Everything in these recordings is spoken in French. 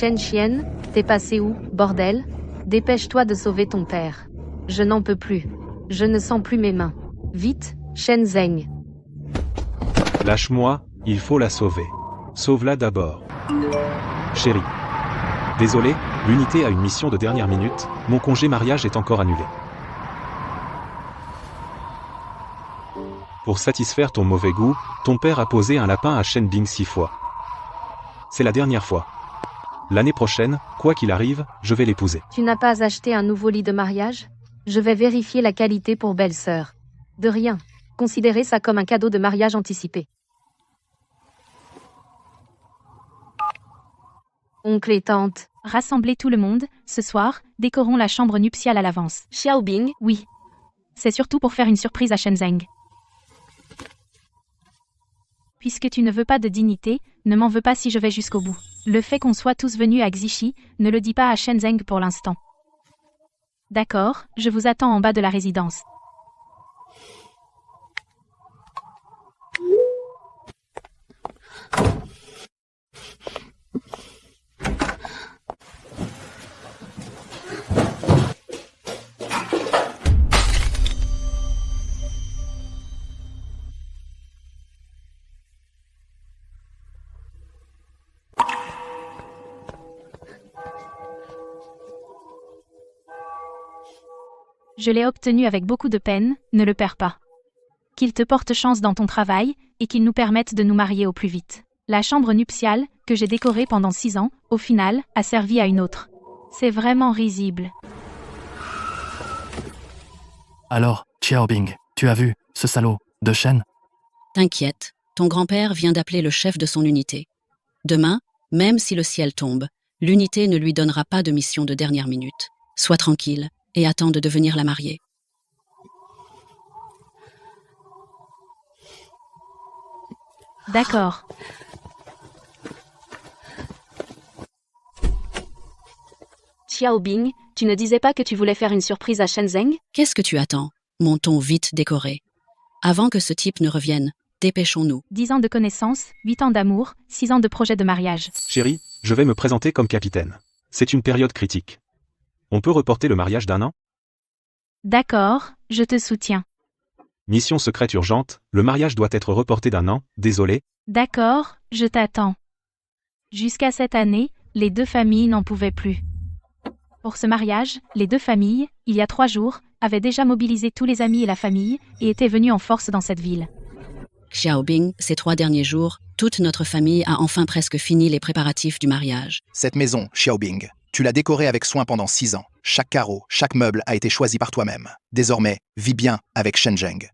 Shen Xian, t'es passé où, bordel? Dépêche-toi de sauver ton père. Je n'en peux plus. Je ne sens plus mes mains. Vite, Shen Zeng. Lâche-moi, il faut la sauver. Sauve-la d'abord. Chérie. Désolé, l'unité a une mission de dernière minute, mon congé mariage est encore annulé. Pour satisfaire ton mauvais goût, ton père a posé un lapin à Shen Bing 6 fois. C'est la dernière fois. L'année prochaine, quoi qu'il arrive, je vais l'épouser. Tu n'as pas acheté un nouveau lit de mariage? Je vais vérifier la qualité pour belle-sœur. De rien. Considérez ça comme un cadeau de mariage anticipé. Oncle et tante. Rassemblez tout le monde, ce soir, décorons la chambre nuptiale à l'avance. Xiaobing. Oui. C'est surtout pour faire une surprise à Shenzeng. Puisque tu ne veux pas de dignité, ne m'en veux pas si je vais jusqu'au bout. Le fait qu'on soit tous venus à Xixi, ne le dis pas à Shenzeng pour l'instant. D'accord, je vous attends en bas de la résidence. Je l'ai obtenu avec beaucoup de peine, ne le perds pas. Qu'il te porte chance dans ton travail, et qu'il nous permette de nous marier au plus vite. La chambre nuptiale, que j'ai décorée pendant 6 ans, au final, a servi à une autre. C'est vraiment risible. Alors, Xiaobing, tu as vu, ce salaud, de Shen? T'inquiète, ton grand-père vient d'appeler le chef de son unité. Demain, même si le ciel tombe, l'unité ne lui donnera pas de mission de dernière minute. Sois tranquille, et attends de devenir la mariée. D'accord. Xiaobing, tu ne disais pas que tu voulais faire une surprise à Shenzeng? Qu'est-ce que tu attends? Montons vite décoré. Avant que ce type ne revienne, dépêchons-nous. 10 ans de connaissances, 8 ans d'amour, 6 ans de projet de mariage. Chérie, je vais me présenter comme capitaine. C'est une période critique. On peut reporter le mariage d'1 an? D'accord, je te soutiens. Mission secrète urgente, le mariage doit être reporté d'1 an, désolé. D'accord, je t'attends. Jusqu'à cette année, les 2 familles n'en pouvaient plus. Pour ce mariage, les 2 familles, il y a 3 jours, avaient déjà mobilisé tous les amis et la famille, et étaient venus en force dans cette ville. Xiaobing, ces 3 derniers jours, toute notre famille a enfin presque fini les préparatifs du mariage. Cette maison, Xiaobing, tu l'as décorée avec soin pendant 6 ans. Chaque carreau, chaque meuble a été choisi par toi-même. Désormais, vis bien avec Shenzeng.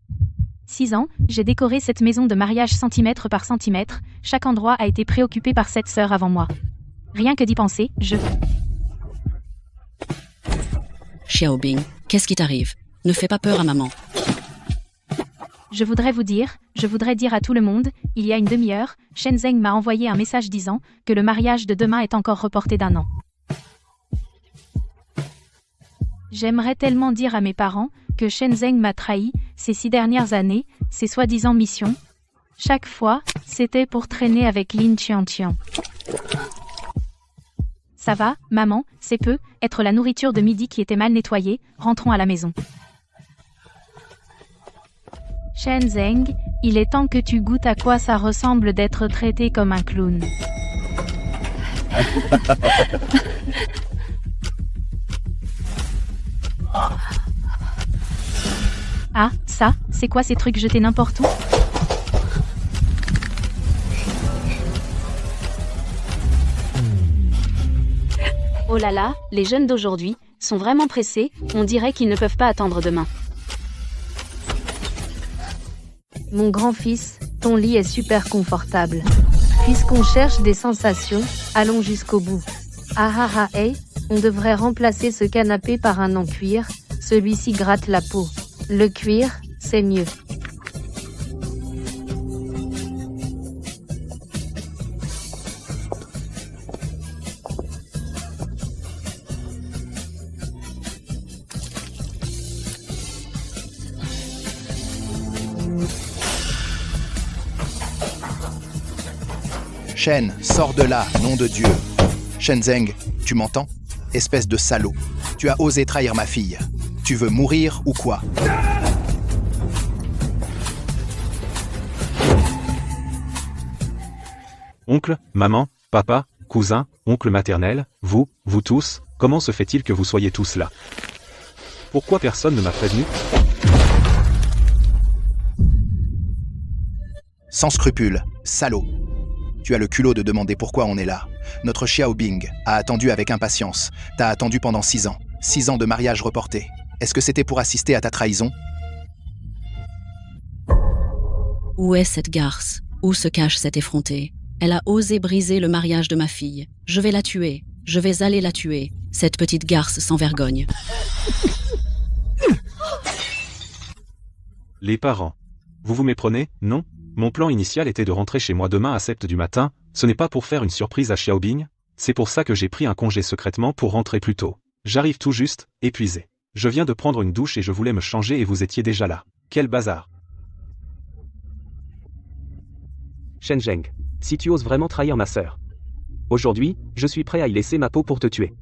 6 ans, j'ai décoré cette maison de mariage centimètre par centimètre, chaque endroit a été préoccupé par cette sœur avant moi. Rien que d'y penser, Xiaobing, qu'est-ce qui t'arrive? Ne fais pas peur à maman. Je voudrais dire à tout le monde, il y a une demi-heure, Shenzeng m'a envoyé un message disant que le mariage de demain est encore reporté d'1 an. J'aimerais tellement dire à mes parents que Shenzeng m'a trahi ces 6 dernières années, ces soi-disant missions. Chaque fois, c'était pour traîner avec Lin Qianqian. Ça va, maman, c'est peu, être la nourriture de midi qui était mal nettoyée, rentrons à la maison. Shenzeng, il est temps que tu goûtes à quoi ça ressemble d'être traité comme un clown. Ah, ça, c'est quoi ces trucs jetés n'importe où? Oh là là, les jeunes d'aujourd'hui sont vraiment pressés, on dirait qu'ils ne peuvent pas attendre demain. Mon grand-fils, ton lit est super confortable. Puisqu'on cherche des sensations, allons jusqu'au bout. Ah ah ah hey, on devrait remplacer ce canapé par un en cuir, celui-ci gratte la peau. Le cuir, c'est mieux. Shen, sors de là, nom de Dieu. Shenzeng, tu m'entends? Espèce de salaud. Tu as osé trahir ma fille. Tu veux mourir ou quoi? Oncle, maman, papa, cousin, oncle maternel, vous tous, comment se fait-il que vous soyez tous là? Pourquoi personne ne m'a prévenu? Sans scrupule, salaud. Tu as le culot de demander pourquoi on est là. Notre Xiaobing a attendu avec impatience. T'as attendu pendant 6 ans. 6 ans de mariage reporté. Est-ce que c'était pour assister à ta trahison? Où est cette garce? Où se cache cette effrontée? Elle a osé briser le mariage de ma fille. Je vais la tuer. Je vais aller la tuer. Cette petite garce sans vergogne. Les parents. Vous vous méprenez, non? Mon plan initial était de rentrer chez moi demain à 7 du matin, ce n'est pas pour faire une surprise à Xiaobing, c'est pour ça que j'ai pris un congé secrètement pour rentrer plus tôt. J'arrive tout juste, épuisé. Je viens de prendre une douche et je voulais me changer et vous étiez déjà là. Quel bazar. Shenzhen, si tu oses vraiment trahir ma sœur. Aujourd'hui, je suis prêt à y laisser ma peau pour te tuer.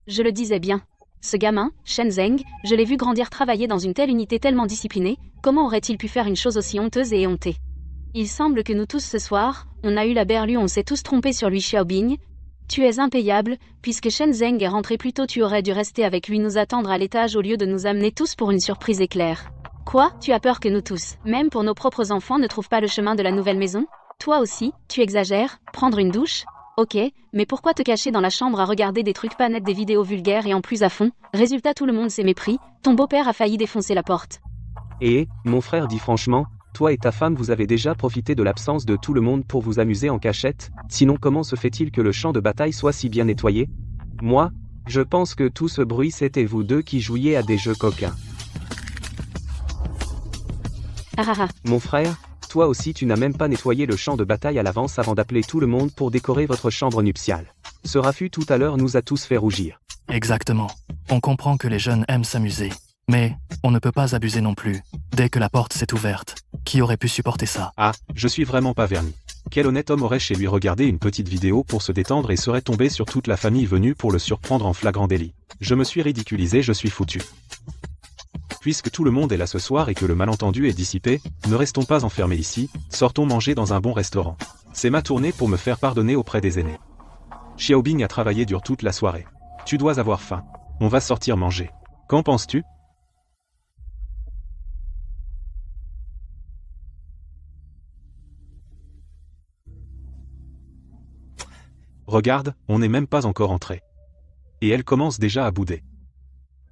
Je le disais bien. Ce gamin, Shenzeng, je l'ai vu grandir travailler dans une telle unité tellement disciplinée, comment aurait-il pu faire une chose aussi honteuse et éhontée? Il semble que nous tous ce soir, on a eu la berlue, on s'est tous trompés sur lui Xiaobing. Tu es impayable, puisque Shenzeng est rentré plus tôt, tu aurais dû rester avec lui nous attendre à l'étage au lieu de nous amener tous pour une surprise éclair. Quoi? Tu as peur que nous tous, même pour nos propres enfants, ne trouvent pas le chemin de la nouvelle maison? Toi aussi, tu exagères, prendre une douche? Ok, mais pourquoi te cacher dans la chambre à regarder des trucs pas nets, des vidéos vulgaires et en plus à fond? Résultat, tout le monde s'est mépris, ton beau-père a failli défoncer la porte. Et, mon frère dit franchement, toi et ta femme vous avez déjà profité de l'absence de tout le monde pour vous amuser en cachette, sinon comment se fait-il que le champ de bataille soit si bien nettoyé? Moi, je pense que tout ce bruit c'était vous deux qui jouiez à des jeux coquins. Mon frère, toi aussi tu n'as même pas nettoyé le champ de bataille à l'avance avant d'appeler tout le monde pour décorer votre chambre nuptiale. Ce raffut tout à l'heure nous a tous fait rougir. Exactement. On comprend que les jeunes aiment s'amuser. Mais, on ne peut pas abuser non plus. Dès que la porte s'est ouverte, qui aurait pu supporter ça? Ah, je suis vraiment pas verni. Quel honnête homme aurait chez lui regardé une petite vidéo pour se détendre et serait tombé sur toute la famille venue pour le surprendre en flagrant délit? Je me suis ridiculisé, je suis foutu. Puisque tout le monde est là ce soir et que le malentendu est dissipé, ne restons pas enfermés ici, sortons manger dans un bon restaurant. C'est ma tournée pour me faire pardonner auprès des aînés. Xiaobing a travaillé dur toute la soirée. Tu dois avoir faim. On va sortir manger. Qu'en penses-tu? Regarde, on n'est même pas encore entré. Et elle commence déjà à bouder.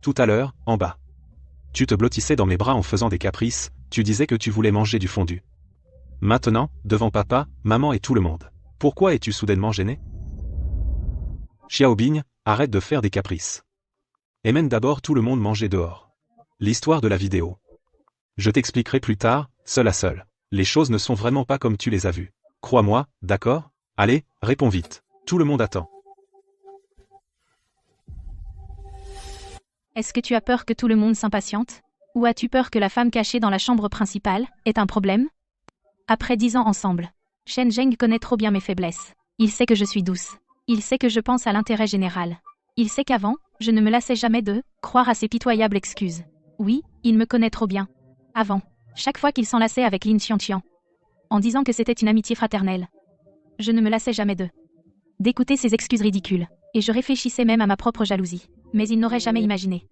Tout à l'heure, en bas. Tu te blottissais dans mes bras en faisant des caprices, tu disais que tu voulais manger du fondu. Maintenant, devant papa, maman et tout le monde. Pourquoi es-tu soudainement gêné? Xiaobing, arrête de faire des caprices. Et mène d'abord tout le monde manger dehors. L'histoire de la vidéo. Je t'expliquerai plus tard, seul à seul. Les choses ne sont vraiment pas comme tu les as vues. Crois-moi, d'accord? Allez, réponds vite. Tout le monde attend. Est-ce que tu as peur que tout le monde s'impatiente? Ou as-tu peur que la femme cachée dans la chambre principale ait un problème? Après 10 ans ensemble, Shenzhen connaît trop bien mes faiblesses. Il sait que je suis douce. Il sait que je pense à l'intérêt général. Il sait qu'avant, je ne me lassais jamais de croire à ses pitoyables excuses. Oui, il me connaît trop bien. Avant, chaque fois qu'il s'enlaçait avec Lin Xianqian, en disant que c'était une amitié fraternelle, je ne me lassais jamais d'écouter ses excuses ridicules. Et je réfléchissais même à ma propre jalousie. Mais il n'aurait jamais imaginé.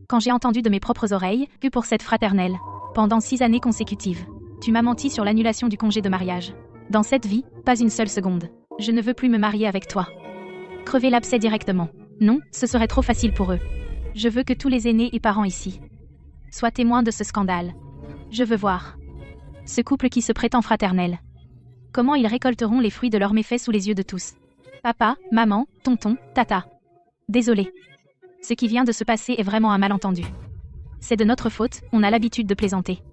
Quand j'ai entendu de mes propres oreilles que pour cette fraternelle, pendant 6 années consécutives, tu m'as menti sur l'annulation du congé de mariage. Dans cette vie, pas une seule seconde. Je ne veux plus me marier avec toi. Crever l'abcès directement. Non, ce serait trop facile pour eux. Je veux que tous les aînés et parents ici soient témoins de ce scandale. Je veux voir ce couple qui se prétend fraternel. Comment ils récolteront les fruits de leurs méfaits sous les yeux de tous. Papa, maman, tonton, tata. Désolé. Ce qui vient de se passer est vraiment un malentendu. C'est de notre faute, on a l'habitude de plaisanter.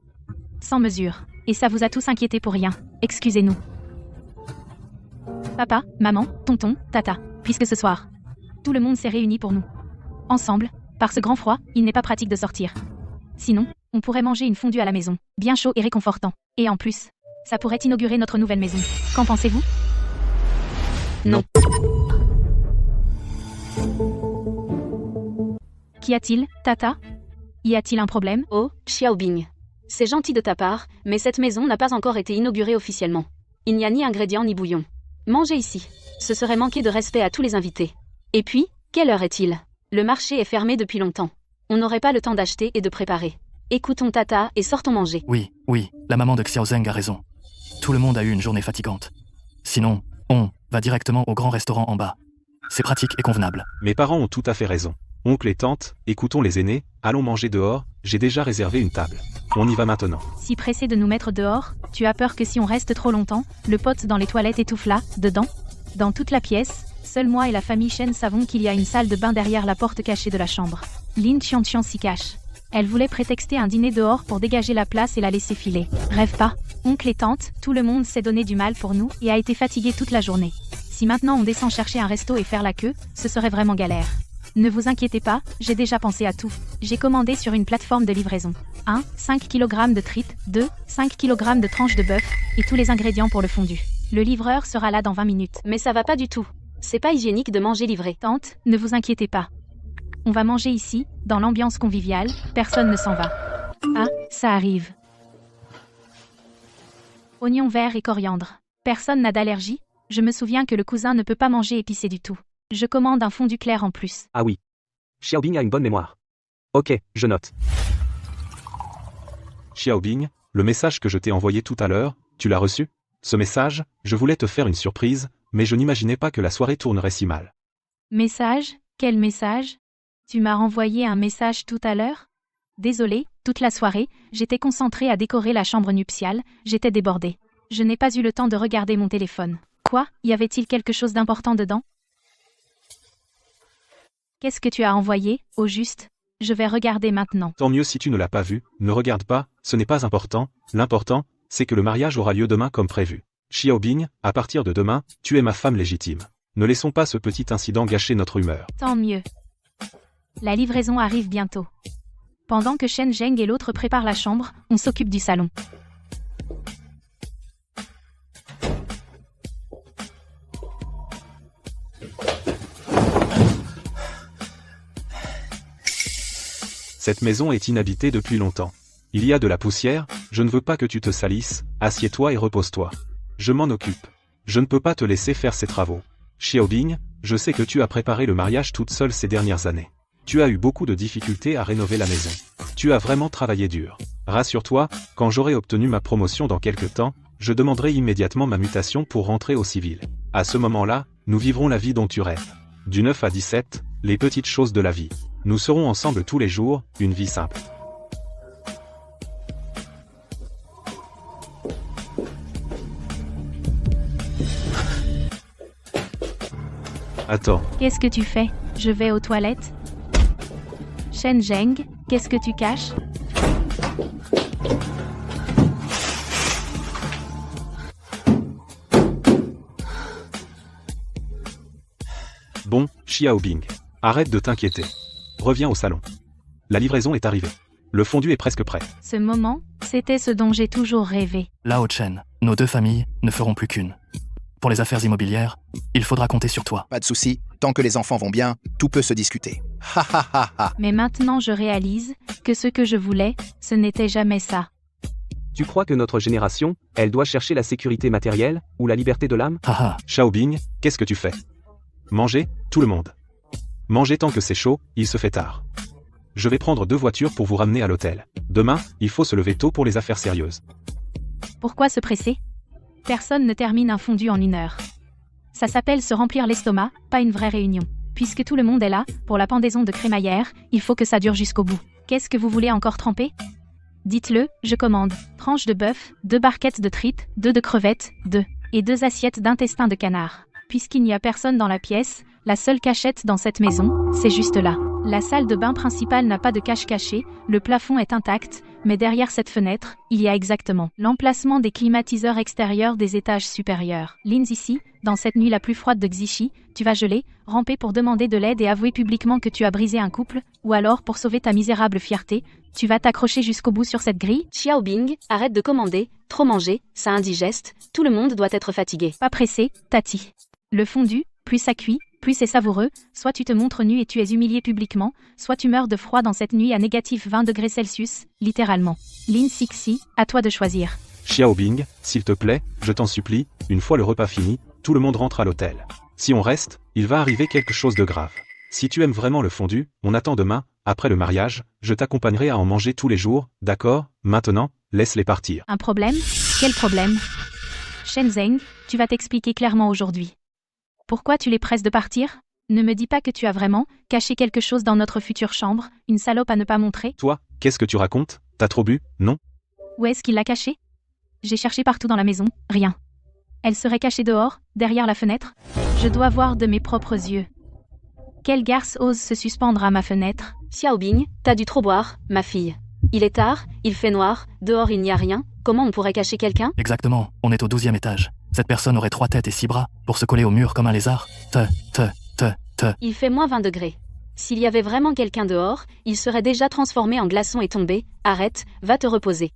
Sans mesure. Et ça vous a tous inquiétés pour rien. Excusez-nous. Papa, maman, tonton, tata. Puisque ce soir, tout le monde s'est réuni pour nous. Ensemble, par ce grand froid, il n'est pas pratique de sortir. Sinon, on pourrait manger une fondue à la maison, bien chaud et réconfortant. Et en plus, ça pourrait inaugurer notre nouvelle maison. Qu'en pensez-vous? Non. Qu'y a-t-il, tata? Y a-t-il un problème? Oh, Xiaobing. C'est gentil de ta part, mais cette maison n'a pas encore été inaugurée officiellement. Il n'y a ni ingrédients ni bouillon. Mangez ici. Ce serait manquer de respect à tous les invités. Et puis, quelle heure est-il? Le marché est fermé depuis longtemps. On n'aurait pas le temps d'acheter et de préparer. Écoutons tata et sortons manger. Oui, la maman de Xiaozeng a raison. Tout le monde a eu une journée fatigante. Sinon, on va directement au grand restaurant en bas. C'est pratique et convenable. Mes parents ont tout à fait raison. Oncle et tante, écoutons les aînés, allons manger dehors, j'ai déjà réservé une table. On y va maintenant. Si pressé de nous mettre dehors, tu as peur que si on reste trop longtemps, le pote dans les toilettes étouffe là, dedans? Dans toute la pièce, seul moi et la famille Shen savons qu'il y a une salle de bain derrière la porte cachée de la chambre. Lin Qianqian s'y cache. Elle voulait prétexter un dîner dehors pour dégager la place et la laisser filer. Rêve pas. Oncle et tante, tout le monde s'est donné du mal pour nous et a été fatigué toute la journée. Si maintenant on descend chercher un resto et faire la queue, ce serait vraiment galère. Ne vous inquiétez pas, j'ai déjà pensé à tout. J'ai commandé sur une plateforme de livraison. 1. 5 kg de frites. 2. 5 kg de tranches de bœuf et tous les ingrédients pour le fondu. Le livreur sera là dans 20 minutes. Mais ça va pas du tout. C'est pas hygiénique de manger livré. Tante, ne vous inquiétez pas. On va manger ici, dans l'ambiance conviviale, personne ne s'en va. Ah, ça arrive. Oignons verts et coriandre. Personne n'a d'allergie? Je me souviens que le cousin ne peut pas manger épicé du tout. Je commande un fondu clair en plus. Ah oui. Xiaobing a une bonne mémoire. Ok, je note. Xiaobing, le message que je t'ai envoyé tout à l'heure, tu l'as reçu? Ce message, je voulais te faire une surprise, mais je n'imaginais pas que la soirée tournerait si mal. Message? Quel message? Tu m'as renvoyé un message tout à l'heure? Désolée, toute la soirée, j'étais concentrée à décorer la chambre nuptiale, j'étais débordée. Je n'ai pas eu le temps de regarder mon téléphone. Quoi? Y avait-il quelque chose d'important dedans? Qu'est-ce que tu as envoyé, au juste? Je vais regarder maintenant. Tant mieux si tu ne l'as pas vu, ne regarde pas, ce n'est pas important, l'important, c'est que le mariage aura lieu demain comme prévu. Xiaobing, à partir de demain, tu es ma femme légitime. Ne laissons pas ce petit incident gâcher notre humeur. Tant mieux. La livraison arrive bientôt. Pendant que Shen Zheng et l'autre préparent la chambre, on s'occupe du salon. Cette maison est inhabitée depuis longtemps. Il y a de la poussière, je ne veux pas que tu te salisses, assieds-toi et repose-toi. Je m'en occupe. Je ne peux pas te laisser faire ces travaux. Xiaobing, je sais que tu as préparé le mariage toute seule ces dernières années. Tu as eu beaucoup de difficultés à rénover la maison. Tu as vraiment travaillé dur. Rassure-toi, quand j'aurai obtenu ma promotion dans quelques temps, je demanderai immédiatement ma mutation pour rentrer au civil. À ce moment-là, nous vivrons la vie dont tu rêves. Du 9 à 17, les petites choses de la vie. Nous serons ensemble tous les jours, une vie simple. Attends. Qu'est-ce que tu fais? Je vais aux toilettes. Shen Zheng, qu'est-ce que tu caches? Bon, Xiaobing, arrête de t'inquiéter. Reviens au salon. La livraison est arrivée. Le fondu est presque prêt. Ce moment, c'était ce dont j'ai toujours rêvé. Lao Chen, nos deux familles ne feront plus qu'une. Pour les affaires immobilières, il faudra compter sur toi. Pas de souci, tant que les enfants vont bien, tout peut se discuter. Ha ha ha ha. Mais maintenant je réalise que ce que je voulais, ce n'était jamais ça. Tu crois que notre génération, elle doit chercher la sécurité matérielle, ou la liberté de l'âme? Haha. Xiaobing, qu'est-ce que tu fais? Manger, tout le monde. Mangez tant que c'est chaud, il se fait tard. Je vais prendre 2 voitures pour vous ramener à l'hôtel. Demain, il faut se lever tôt pour les affaires sérieuses. Pourquoi se presser? Personne ne termine un fondu en 1 heure. Ça s'appelle se remplir l'estomac, pas une vraie réunion. Puisque tout le monde est là, pour la pendaison de crémaillère, il faut que ça dure jusqu'au bout. Qu'est-ce que vous voulez encore tremper? Dites-le, je commande. Tranche de bœuf, 2 barquettes de frites, 2 de crevettes, 2. Et 2 assiettes d'intestin de canard. Puisqu'il n'y a personne dans la pièce, la seule cachette dans cette maison, c'est juste là. La salle de bain principale n'a pas de cache cachée, le plafond est intact, mais derrière cette fenêtre, il y a exactement l'emplacement des climatiseurs extérieurs des étages supérieurs. Lins ici, dans cette nuit la plus froide de Xixi, tu vas geler, ramper pour demander de l'aide et avouer publiquement que tu as brisé un couple, ou alors pour sauver ta misérable fierté, tu vas t'accrocher jusqu'au bout sur cette grille. Xiaobing, arrête de commander, trop manger, ça indigeste, tout le monde doit être fatigué. Pas pressé, Tati. Le fondu, plus ça cuit, plus c'est savoureux, soit tu te montres nu et tu es humilié publiquement, soit tu meurs de froid dans cette nuit à négatif 20 degrés Celsius, littéralement. Lin Sixi, à toi de choisir. Xiaobing, s'il te plaît, je t'en supplie, une fois le repas fini, tout le monde rentre à l'hôtel. Si on reste, il va arriver quelque chose de grave. Si tu aimes vraiment le fondu, on attend demain, après le mariage, je t'accompagnerai à en manger tous les jours, d'accord? Maintenant, laisse-les partir. Un problème? Quel problème? Shenzeng, tu vas t'expliquer clairement aujourd'hui. Pourquoi tu les presses de partir? Ne me dis pas que tu as vraiment caché quelque chose dans notre future chambre, une salope à ne pas montrer? Toi, qu'est-ce que tu racontes? T'as trop bu, non? Où est-ce qu'il l'a caché? J'ai cherché partout dans la maison, rien. Elle serait cachée dehors, derrière la fenêtre? Je dois voir de mes propres yeux. Quelle garce ose se suspendre à ma fenêtre? Xiaobing, t'as dû trop boire, ma fille. Il est tard, il fait noir, dehors il n'y a rien, comment on pourrait cacher quelqu'un? Exactement, on est au 12e étage. Cette personne aurait 3 têtes et 6 bras, pour se coller au mur comme un lézard. Il fait moins 20 degrés. S'il y avait vraiment quelqu'un dehors, il serait déjà transformé en glaçon et tombé. Arrête, va te reposer.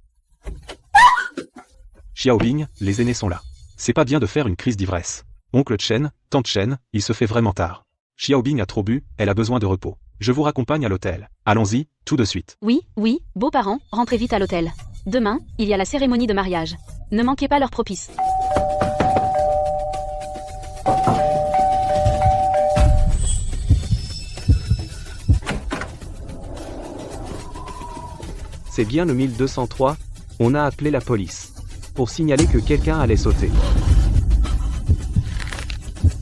Xiaobing, les aînés sont là. C'est pas bien de faire une crise d'ivresse. Oncle Chen, tante Chen, il se fait vraiment tard. Xiaobing a trop bu, elle a besoin de repos. Je vous raccompagne à l'hôtel. Allons-y, tout de suite. Oui, beaux-parents, rentrez vite à l'hôtel. Demain, il y a la cérémonie de mariage. Ne manquez pas leur propice. C'est bien le 1203, on a appelé la police. Pour signaler que quelqu'un allait sauter.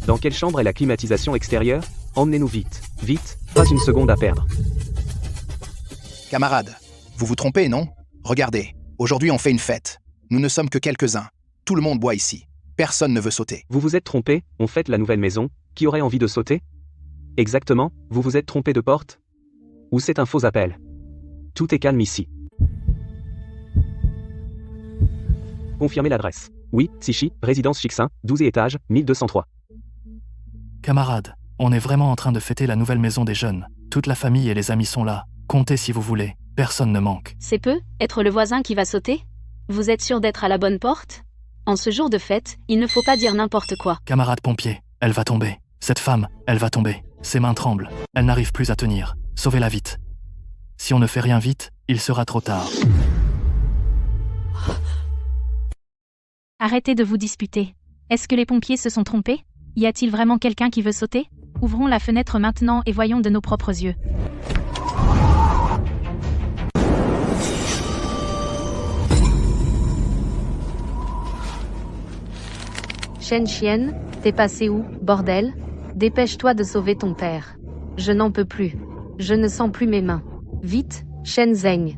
Dans quelle chambre est la climatisation extérieure? Emmenez-nous vite, vite, pas une seconde à perdre. Camarades, vous vous trompez, non? Regardez, aujourd'hui on fait une fête. Nous ne sommes que quelques-uns. Tout le monde boit ici. Personne ne veut sauter. Vous vous êtes trompé, on fête la nouvelle maison, qui aurait envie de sauter? Exactement, vous vous êtes trompé de porte? Ou c'est un faux appel? Tout est calme ici. Confirmez l'adresse. Oui, Sichi, résidence Chixin, 12e étage, 1203. Camarades, on est vraiment en train de fêter la nouvelle maison des jeunes. Toute la famille et les amis sont là. Comptez si vous voulez, personne ne manque. C'est peu, être le voisin qui va sauter? Vous êtes sûr d'être à la bonne porte? En ce jour de fête, il ne faut pas dire n'importe quoi. Camarade pompier, elle va tomber. Cette femme, elle va tomber. Ses mains tremblent. Elle n'arrive plus à tenir. Sauvez-la vite. Si on ne fait rien vite, il sera trop tard. Arrêtez de vous disputer. Est-ce que les pompiers se sont trompés? Y a-t-il vraiment quelqu'un qui veut sauter? Ouvrons la fenêtre maintenant et voyons de nos propres yeux. Shen Xian, t'es passé où, bordel? Dépêche-toi de sauver ton père. Je n'en peux plus. Je ne sens plus mes mains. Vite, Shenzeng.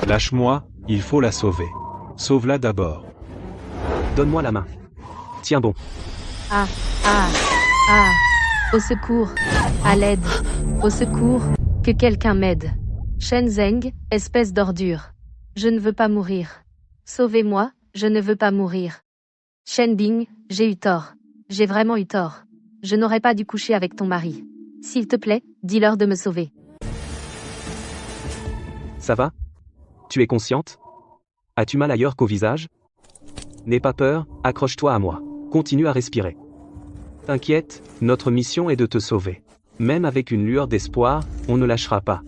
Lâche-moi, il faut la sauver. Sauve-la d'abord. Donne-moi la main. Tiens bon. Ah. Au secours. À l'aide. Au secours. Que quelqu'un m'aide. Shenzeng, espèce d'ordure. Je ne veux pas mourir. Sauvez-moi, je ne veux pas mourir. Shenbing, j'ai eu tort. J'ai vraiment eu tort. Je n'aurais pas dû coucher avec ton mari. S'il te plaît, dis-leur de me sauver. Ça va? Tu es consciente? As-tu mal ailleurs qu'au visage? N'aie pas peur, accroche-toi à moi. Continue à respirer. T'inquiète, notre mission est de te sauver. Même avec une lueur d'espoir, on ne lâchera pas.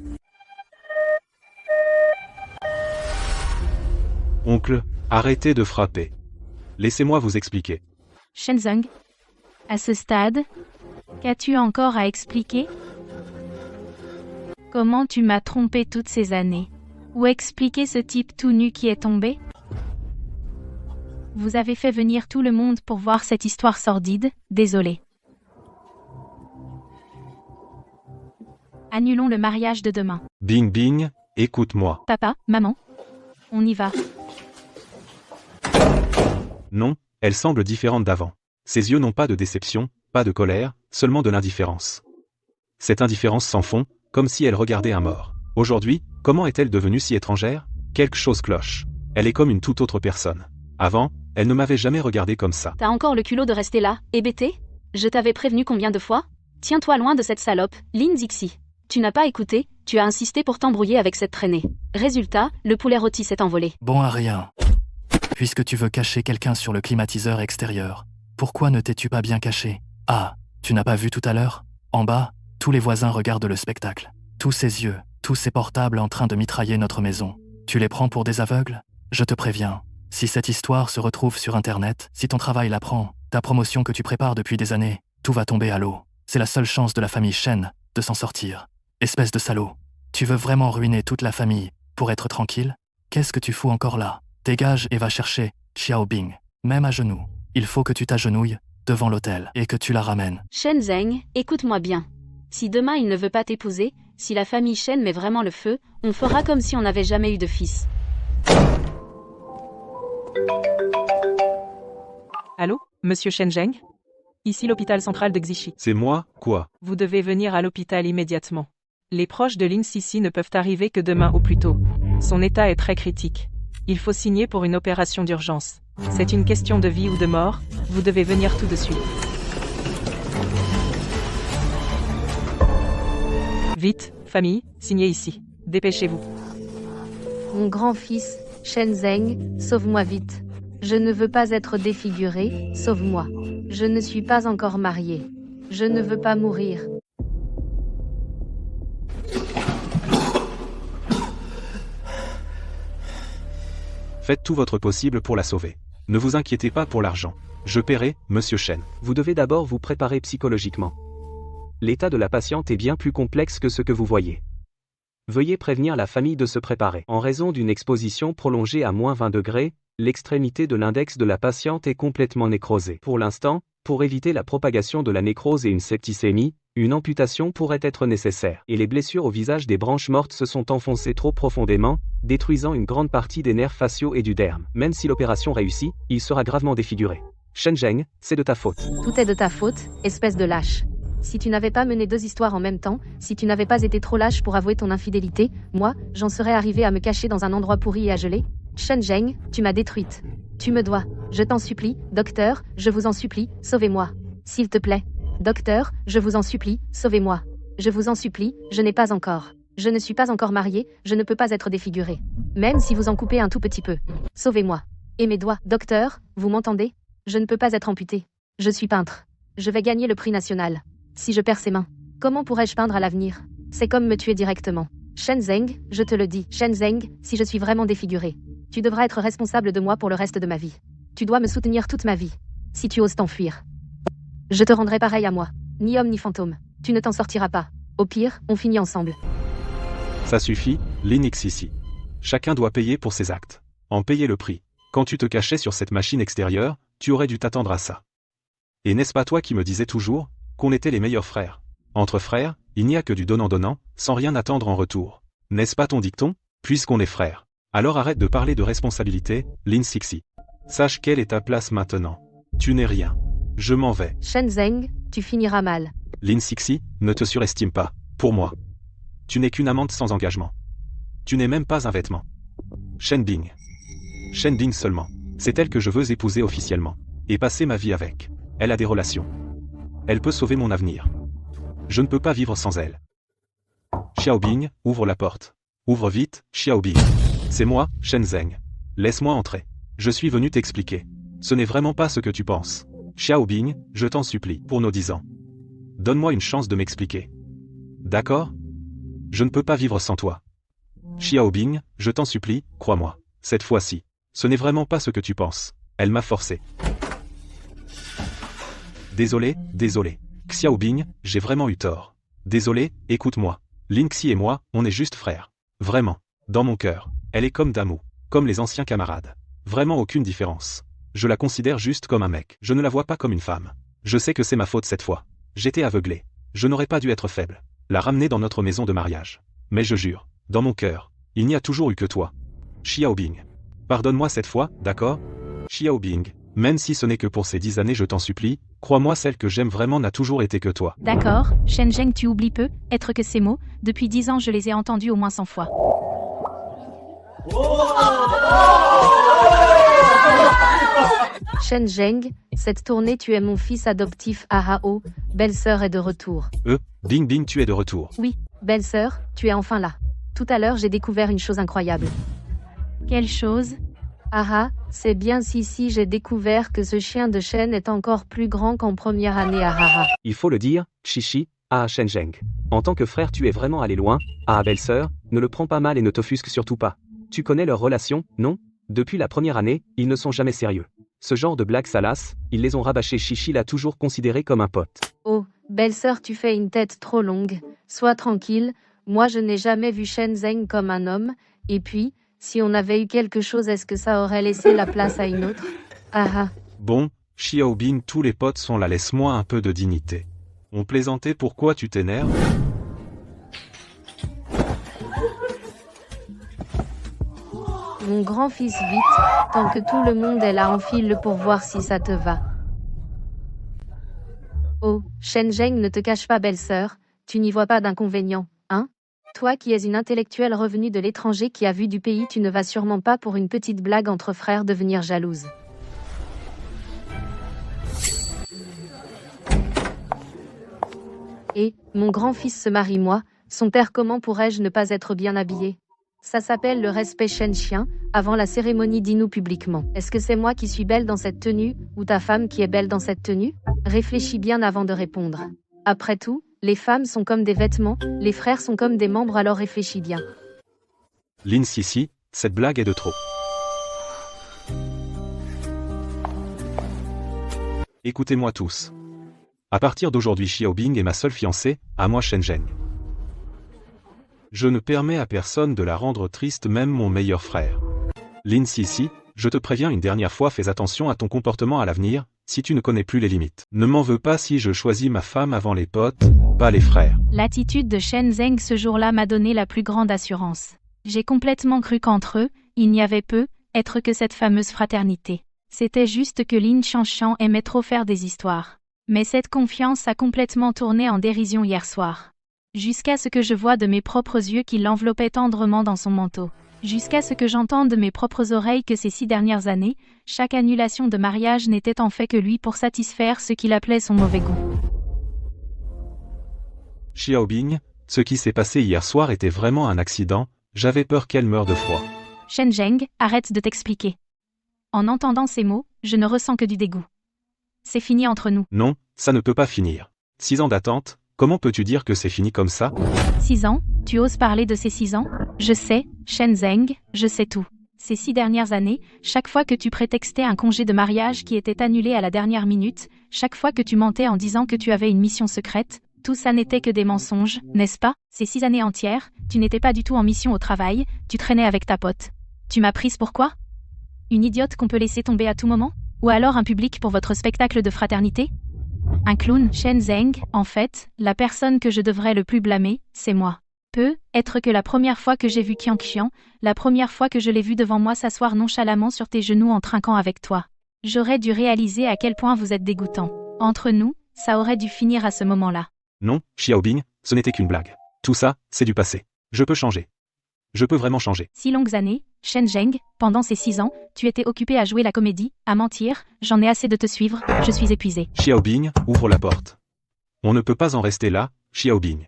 Oncle, arrêtez de frapper. Laissez-moi vous expliquer. Shenzeng, à ce stade, qu'as-tu encore à expliquer? Comment tu m'as trompé toutes ces années? Ou expliquer ce type tout nu qui est tombé? Vous avez fait venir tout le monde pour voir cette histoire sordide, désolé. Annulons le mariage de demain. Bing Bing, écoute-moi. Papa, maman, on y va. Non, elle semble différente d'avant. Ses yeux n'ont pas de déception, pas de colère, seulement de l'indifférence. Cette indifférence sans fond, comme si elle regardait un mort. Aujourd'hui, comment est-elle devenue si étrangère? Quelque chose cloche. Elle est comme une toute autre personne. Avant, elle ne m'avait jamais regardé comme ça. T'as encore le culot de rester là, hébété? Je t'avais prévenu combien de fois? Tiens-toi loin de cette salope, Lynn Dixie. Tu n'as pas écouté, tu as insisté pour t'embrouiller avec cette traînée. Résultat, le poulet rôti s'est envolé. Bon à rien. Puisque tu veux cacher quelqu'un sur le climatiseur extérieur, pourquoi ne t'es-tu pas bien caché? Ah, tu n'as pas vu tout à l'heure? En bas, tous les voisins regardent le spectacle. Tous ces yeux, tous ces portables en train de mitrailler notre maison. Tu les prends pour des aveugles? Je te préviens, si cette histoire se retrouve sur Internet, si ton travail l'apprend, ta promotion que tu prépares depuis des années, tout va tomber à l'eau. C'est la seule chance de la famille Shen de s'en sortir. Espèce de salaud. Tu veux vraiment ruiner toute la famille pour être tranquille? Qu'est-ce que tu fous encore là? Dégage et va chercher Xiao Bing. Même à genoux. Il faut que tu t'agenouilles devant l'hôtel et que tu la ramènes. Shen Zheng, écoute-moi bien. Si demain il ne veut pas t'épouser, si la famille Shen met vraiment le feu, on fera comme si on n'avait jamais eu de fils. Allô, monsieur Shen Zheng? Ici l'hôpital central de Xixi. C'est moi, quoi? Vous devez venir à l'hôpital immédiatement. Les proches de Lin Sisi ne peuvent arriver que demain au plus tôt. Son état est très critique. Il faut signer pour une opération d'urgence. C'est une question de vie ou de mort, vous devez venir tout de suite. Vite, famille, signez ici. Dépêchez-vous. Mon grand-fils, Shen Zheng, sauve-moi vite. Je ne veux pas être défiguré, sauve-moi. Je ne suis pas encore mariée. Je ne veux pas mourir. Faites tout votre possible pour la sauver. Ne vous inquiétez pas pour l'argent. Je paierai, monsieur Shen. Vous devez d'abord vous préparer psychologiquement. L'état de la patiente est bien plus complexe que ce que vous voyez. Veuillez prévenir la famille de se préparer. En raison d'une exposition prolongée à moins 20 degrés, l'extrémité de l'index de la patiente est complètement nécrosée. Pour l'instant, pour éviter la propagation de la nécrose et une septicémie, une amputation pourrait être nécessaire. Et les blessures au visage des branches mortes se sont enfoncées trop profondément, détruisant une grande partie des nerfs faciaux et du derme. Même si l'opération réussit, il sera gravement défiguré. Shen Zheng, c'est de ta faute. Tout est de ta faute, espèce de lâche. Si tu n'avais pas mené 2 histoires en même temps, si tu n'avais pas été trop lâche pour avouer ton infidélité, moi, j'en serais arrivé à me cacher dans un endroit pourri et à geler. Shen Zheng, tu m'as détruite. Tu me dois. Je t'en supplie, docteur, je vous en supplie, sauvez-moi. S'il te plaît. Docteur, je vous en supplie, sauvez-moi. Je vous en supplie, je n'ai pas encore. Je ne suis pas encore mariée, je ne peux pas être défigurée. Même si vous en coupez un tout petit peu. Sauvez-moi. Et mes doigts, docteur, vous m'entendez? Je ne peux pas être amputée. Je suis peintre. Je vais gagner le prix national. Si je perds ces mains, comment pourrais-je peindre à l'avenir? C'est comme me tuer directement. Shen Zheng, je te le dis, Shen Zheng, si je suis vraiment défigurée, tu devras être responsable de moi pour le reste de ma vie. Tu dois me soutenir toute ma vie. Si tu oses t'enfuir, je te rendrai pareil à moi. Ni homme ni fantôme. Tu ne t'en sortiras pas. Au pire, on finit ensemble. Ça suffit, Lin Sisi. Chacun doit payer pour ses actes. En payer le prix. Quand tu te cachais sur cette machine extérieure, tu aurais dû t'attendre à ça. Et n'est-ce pas toi qui me disais toujours qu'on était les meilleurs frères? Entre frères, il n'y a que du donnant-donnant, sans rien attendre en retour. N'est-ce pas ton dicton? Puisqu'on est frères. Alors arrête de parler de responsabilité, Lin Sisi. Sache quelle est ta place maintenant. Tu n'es rien. Je m'en vais. Shen Zheng, tu finiras mal. Lin Sixi, ne te surestime pas, pour moi. Tu n'es qu'une amante sans engagement. Tu n'es même pas un vêtement. Shen Bing. Shen Bing seulement. C'est elle que je veux épouser officiellement. Et passer ma vie avec. Elle a des relations. Elle peut sauver mon avenir. Je ne peux pas vivre sans elle. Xiao Bing, ouvre la porte. Ouvre vite, Xiao Bing. C'est moi, Shen Zheng. Laisse-moi entrer. Je suis venu t'expliquer. Ce n'est vraiment pas ce que tu penses. Xiao Bing, je t'en supplie, pour nos 10 ans. Donne-moi une chance de m'expliquer. D'accord? Je ne peux pas vivre sans toi. Xiao Bing, je t'en supplie, crois-moi. Cette fois-ci, ce n'est vraiment pas ce que tu penses. Elle m'a forcé. Désolé, désolé. Xiao Bing, j'ai vraiment eu tort. Désolé, écoute-moi. Lin Xi et moi, on est juste frères. Vraiment. Dans mon cœur, elle est comme Damu, comme les anciens camarades. Vraiment aucune différence. Je la considère juste comme un mec. Je ne la vois pas comme une femme. Je sais que c'est ma faute cette fois. J'étais aveuglé. Je n'aurais pas dû être faible. La ramener dans notre maison de mariage. Mais je jure, dans mon cœur, il n'y a toujours eu que toi. Xiao Bing. Pardonne-moi cette fois, d'accord? Xiao Bing. Même si ce n'est que pour ces 10 années, je t'en supplie, crois-moi, celle que j'aime vraiment n'a toujours été que toi. D'accord, Shen Zheng, tu oublies peu, être que ces mots, depuis 10 ans je les ai entendus au moins 100 fois. Shen Zheng, cette tournée tu es mon fils adoptif Ahao, belle-sœur est de retour. Bing Bing, tu es de retour. Oui, belle-sœur, tu es enfin là. Tout à l'heure j'ai découvert une chose incroyable. Quelle chose? C'est bien si j'ai découvert que ce chien de Shen est encore plus grand qu'en première année Il faut le dire, Chichi, Shen Zheng. En tant que frère tu es vraiment allé loin, belle-sœur, ne le prends pas mal et ne t'offusque surtout pas. Tu connais leur relation, non? Depuis la première année, ils ne sont jamais sérieux. Ce genre de blagues salaces, ils les ont rabâchés. Chichi l'a toujours considéré comme un pote. Oh, belle-sœur, tu fais une tête trop longue. Sois tranquille, moi je n'ai jamais vu Shen Zheng comme un homme, et puis, si on avait eu quelque chose, est-ce que ça aurait laissé la place à une autre? Bon, Xiaobing, tous les potes sont là, laisse-moi un peu de dignité. On plaisantait, pourquoi tu t'énerves? Mon grand-fils, vite, tant que tout le monde est là, enfile-le pour voir si ça te va. Oh, Shen Zheng, ne te cache pas, belle-sœur, tu n'y vois pas d'inconvénient, hein? Toi qui es une intellectuelle revenue de l'étranger qui a vu du pays, tu ne vas sûrement pas pour une petite blague entre frères devenir jalouse. Et, mon grand-fils se marie, moi, son père, comment pourrais-je ne pas être bien habillé? Ça s'appelle le respect Shen Chien, avant la cérémonie, dis-nous publiquement. Est-ce que c'est moi qui suis belle dans cette tenue, ou ta femme qui est belle dans cette tenue? Réfléchis bien avant de répondre. Après tout, les femmes sont comme des vêtements, les frères sont comme des membres, alors réfléchis bien. Lin Sisi, cette blague est de trop. Écoutez-moi tous. À partir d'aujourd'hui, Xiaobing est ma seule fiancée, à moi Shen Zheng. Je ne permets à personne de la rendre triste, même mon meilleur frère. Lin Sisi, je te préviens une dernière fois, fais attention à ton comportement à l'avenir, si tu ne connais plus les limites. Ne m'en veux pas si je choisis ma femme avant les potes, pas les frères. L'attitude de Shen Zheng ce jour-là m'a donné la plus grande assurance. J'ai complètement cru qu'entre eux, il n'y avait peu, être que cette fameuse fraternité. C'était juste que Lin Xiangshan aimait trop faire des histoires. Mais cette confiance a complètement tourné en dérision hier soir. Jusqu'à ce que je voie de mes propres yeux qu'il l'enveloppait tendrement dans son manteau. Jusqu'à ce que j'entende de mes propres oreilles que ces 6 dernières années, chaque annulation de mariage n'était en fait que lui pour satisfaire ce qu'il appelait son mauvais goût. Xiaobing, ce qui s'est passé hier soir était vraiment un accident, j'avais peur qu'elle meure de froid. Shen Zheng, arrête de t'expliquer. En entendant ces mots, je ne ressens que du dégoût. C'est fini entre nous. Non, ça ne peut pas finir. 6 ans d'attente, comment peux-tu dire que c'est fini comme ça? 6 ans, tu oses parler de ces 6 ans? Je sais, Shen Zheng, je sais tout. Ces 6 dernières années, chaque fois que tu prétextais un congé de mariage qui était annulé à la dernière minute, chaque fois que tu mentais en disant que tu avais une mission secrète, tout ça n'était que des mensonges, n'est-ce pas? Ces 6 années entières, tu n'étais pas du tout en mission au travail, tu traînais avec ta pote. Tu m'as prise pourquoi? Une idiote qu'on peut laisser tomber à tout moment? Ou alors un public pour votre spectacle de fraternité? Un clown, Shen Zheng, en fait, la personne que je devrais le plus blâmer, c'est moi. Peut-être que la première fois que j'ai vu Qiang, la première fois que je l'ai vu devant moi s'asseoir nonchalamment sur tes genoux en trinquant avec toi. J'aurais dû réaliser à quel point vous êtes dégoûtant. Entre nous, ça aurait dû finir à ce moment-là. Non, Xiaobing, ce n'était qu'une blague. Tout ça, c'est du passé. Je peux changer. Je peux vraiment changer. 6 longues années, Shen Zheng, pendant ces 6 ans, tu étais occupé à jouer la comédie, à mentir, j'en ai assez de te suivre, je suis épuisé. Xiaobing, ouvre la porte. On ne peut pas en rester là, Xiaobing.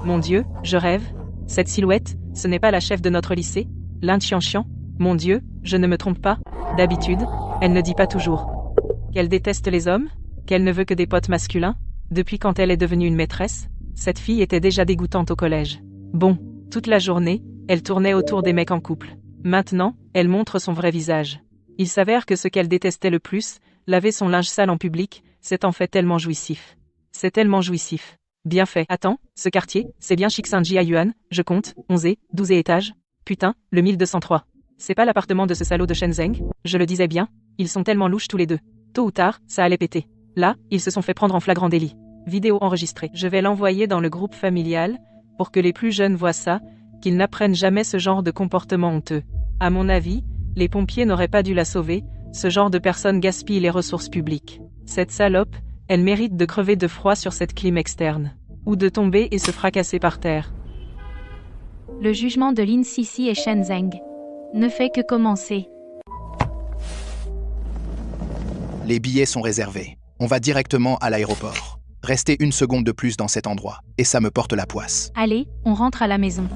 Mon Dieu, je rêve. Cette silhouette, ce n'est pas la chef de notre lycée? Lin Xiangshan? Mon Dieu, je ne me trompe pas? D'habitude, elle ne dit pas toujours qu'elle déteste les hommes, qu'elle ne veut que des potes masculins. Depuis quand elle est devenue une maîtresse, cette fille était déjà dégoûtante au collège. Bon, toute la journée, elle tournait autour des mecs en couple. Maintenant, elle montre son vrai visage. Il s'avère que ce qu'elle détestait le plus, laver son linge sale en public, c'est en fait tellement jouissif. C'est tellement jouissif. Bien fait. Attends, ce quartier, c'est bien Shixinji à Yuan, je compte, 12 étages. Putain, le 1203. C'est pas l'appartement de ce salaud de Shen Zheng? Je le disais bien, ils sont tellement louches tous les deux. Tôt ou tard, ça allait péter. Là, ils se sont fait prendre en flagrant délit. Vidéo enregistrée. Je vais l'envoyer dans le groupe familial, pour que les plus jeunes voient ça, qu'ils n'apprennent jamais ce genre de comportement honteux. À mon avis, les pompiers n'auraient pas dû la sauver, ce genre de personne gaspille les ressources publiques. Cette salope, elle mérite de crever de froid sur cette clim externe. Ou de tomber et se fracasser par terre. Le jugement de Lin Sisi et Shen Zheng ne fait que commencer. Les billets sont réservés. On va directement à l'aéroport. Restez une seconde de plus dans cet endroit, et ça me porte la poisse. Allez, on rentre à la maison.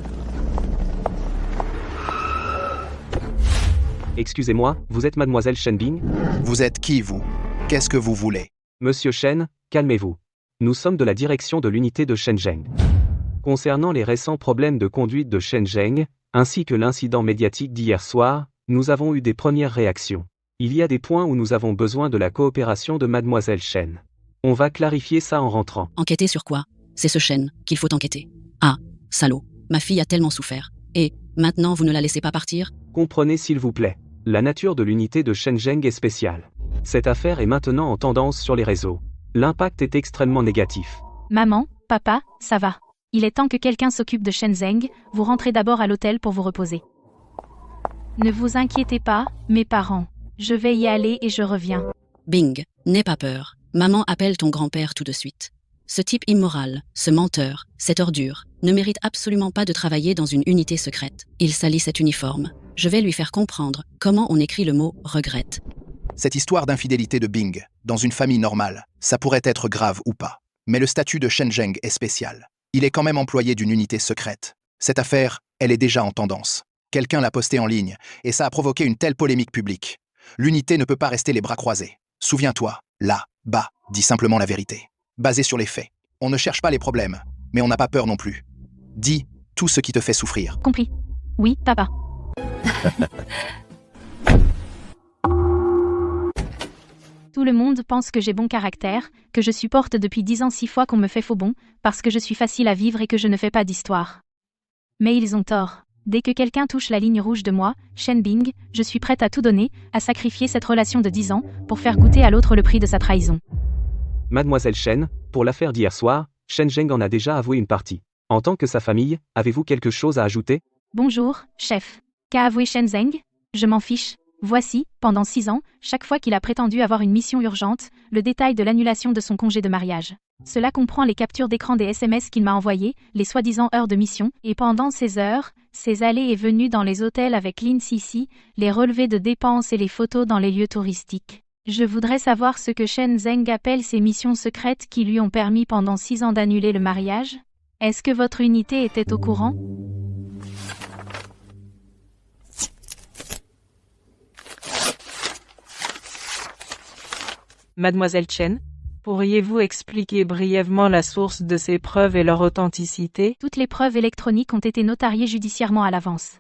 Excusez-moi, vous êtes mademoiselle Shen Bing? Vous êtes qui, vous? Qu'est-ce que vous voulez? Monsieur Shen, calmez-vous. Nous sommes de la direction de l'unité de Shenzhen. Concernant les récents problèmes de conduite de Shenzhen, ainsi que l'incident médiatique d'hier soir, nous avons eu des premières réactions. Il y a des points où nous avons besoin de la coopération de mademoiselle Shen. On va clarifier ça en rentrant. Enquêter sur quoi? C'est ce Shen qu'il faut enquêter. Ah, salaud, ma fille a tellement souffert. Et, maintenant vous ne la laissez pas partir? Comprenez s'il vous plaît. La nature de l'unité de Shenzhen est spéciale. Cette affaire est maintenant en tendance sur les réseaux. L'impact est extrêmement négatif. Maman, papa, ça va. Il est temps que quelqu'un s'occupe de Shen Zheng, vous rentrez d'abord à l'hôtel pour vous reposer. Ne vous inquiétez pas, mes parents. Je vais y aller et je reviens. Bing, n'aie pas peur. Maman appelle ton grand-père tout de suite. Ce type immoral, ce menteur, cette ordure, ne mérite absolument pas de travailler dans une unité secrète. Il salit cet uniforme. Je vais lui faire comprendre comment on écrit le mot « regrette ». Cette histoire d'infidélité de Bing, dans une famille normale, ça pourrait être grave ou pas. Mais le statut de Shen Zheng est spécial. Il est quand même employé d'une unité secrète. Cette affaire, elle est déjà en tendance. Quelqu'un l'a postée en ligne, et ça a provoqué une telle polémique publique. L'unité ne peut pas rester les bras croisés. Souviens-toi, là, bas, dis simplement la vérité. Basé sur les faits. On ne cherche pas les problèmes, mais on n'a pas peur non plus. Dis tout ce qui te fait souffrir. Compris. Oui, papa. Tout le monde pense que j'ai bon caractère, que je supporte depuis 10 ans 6 fois qu'on me fait faux bon, parce que je suis facile à vivre et que je ne fais pas d'histoire. Mais ils ont tort. Dès que quelqu'un touche la ligne rouge de moi, Shen Bing, je suis prête à tout donner, à sacrifier cette relation de 10 ans, pour faire goûter à l'autre le prix de sa trahison. Mademoiselle Shen, pour l'affaire d'hier soir, Shen Zheng en a déjà avoué une partie. En tant que sa famille, avez-vous quelque chose à ajouter? Bonjour, chef. Qu'a avoué Shen Zheng? Je m'en fiche. Voici, pendant 6 ans, chaque fois qu'il a prétendu avoir une mission urgente, le détail de l'annulation de son congé de mariage. Cela comprend les captures d'écran des SMS qu'il m'a envoyés, les soi-disant heures de mission, et pendant ces heures, ses allées et venues dans les hôtels avec Lin Sisi, les relevés de dépenses et les photos dans les lieux touristiques. Je voudrais savoir ce que Shen Zheng appelle ces missions secrètes qui lui ont permis pendant 6 ans d'annuler le mariage. Est-ce que votre unité était au courant? Mademoiselle Chen, pourriez-vous expliquer brièvement la source de ces preuves et leur authenticité? Toutes les preuves électroniques ont été notariées judiciairement à l'avance.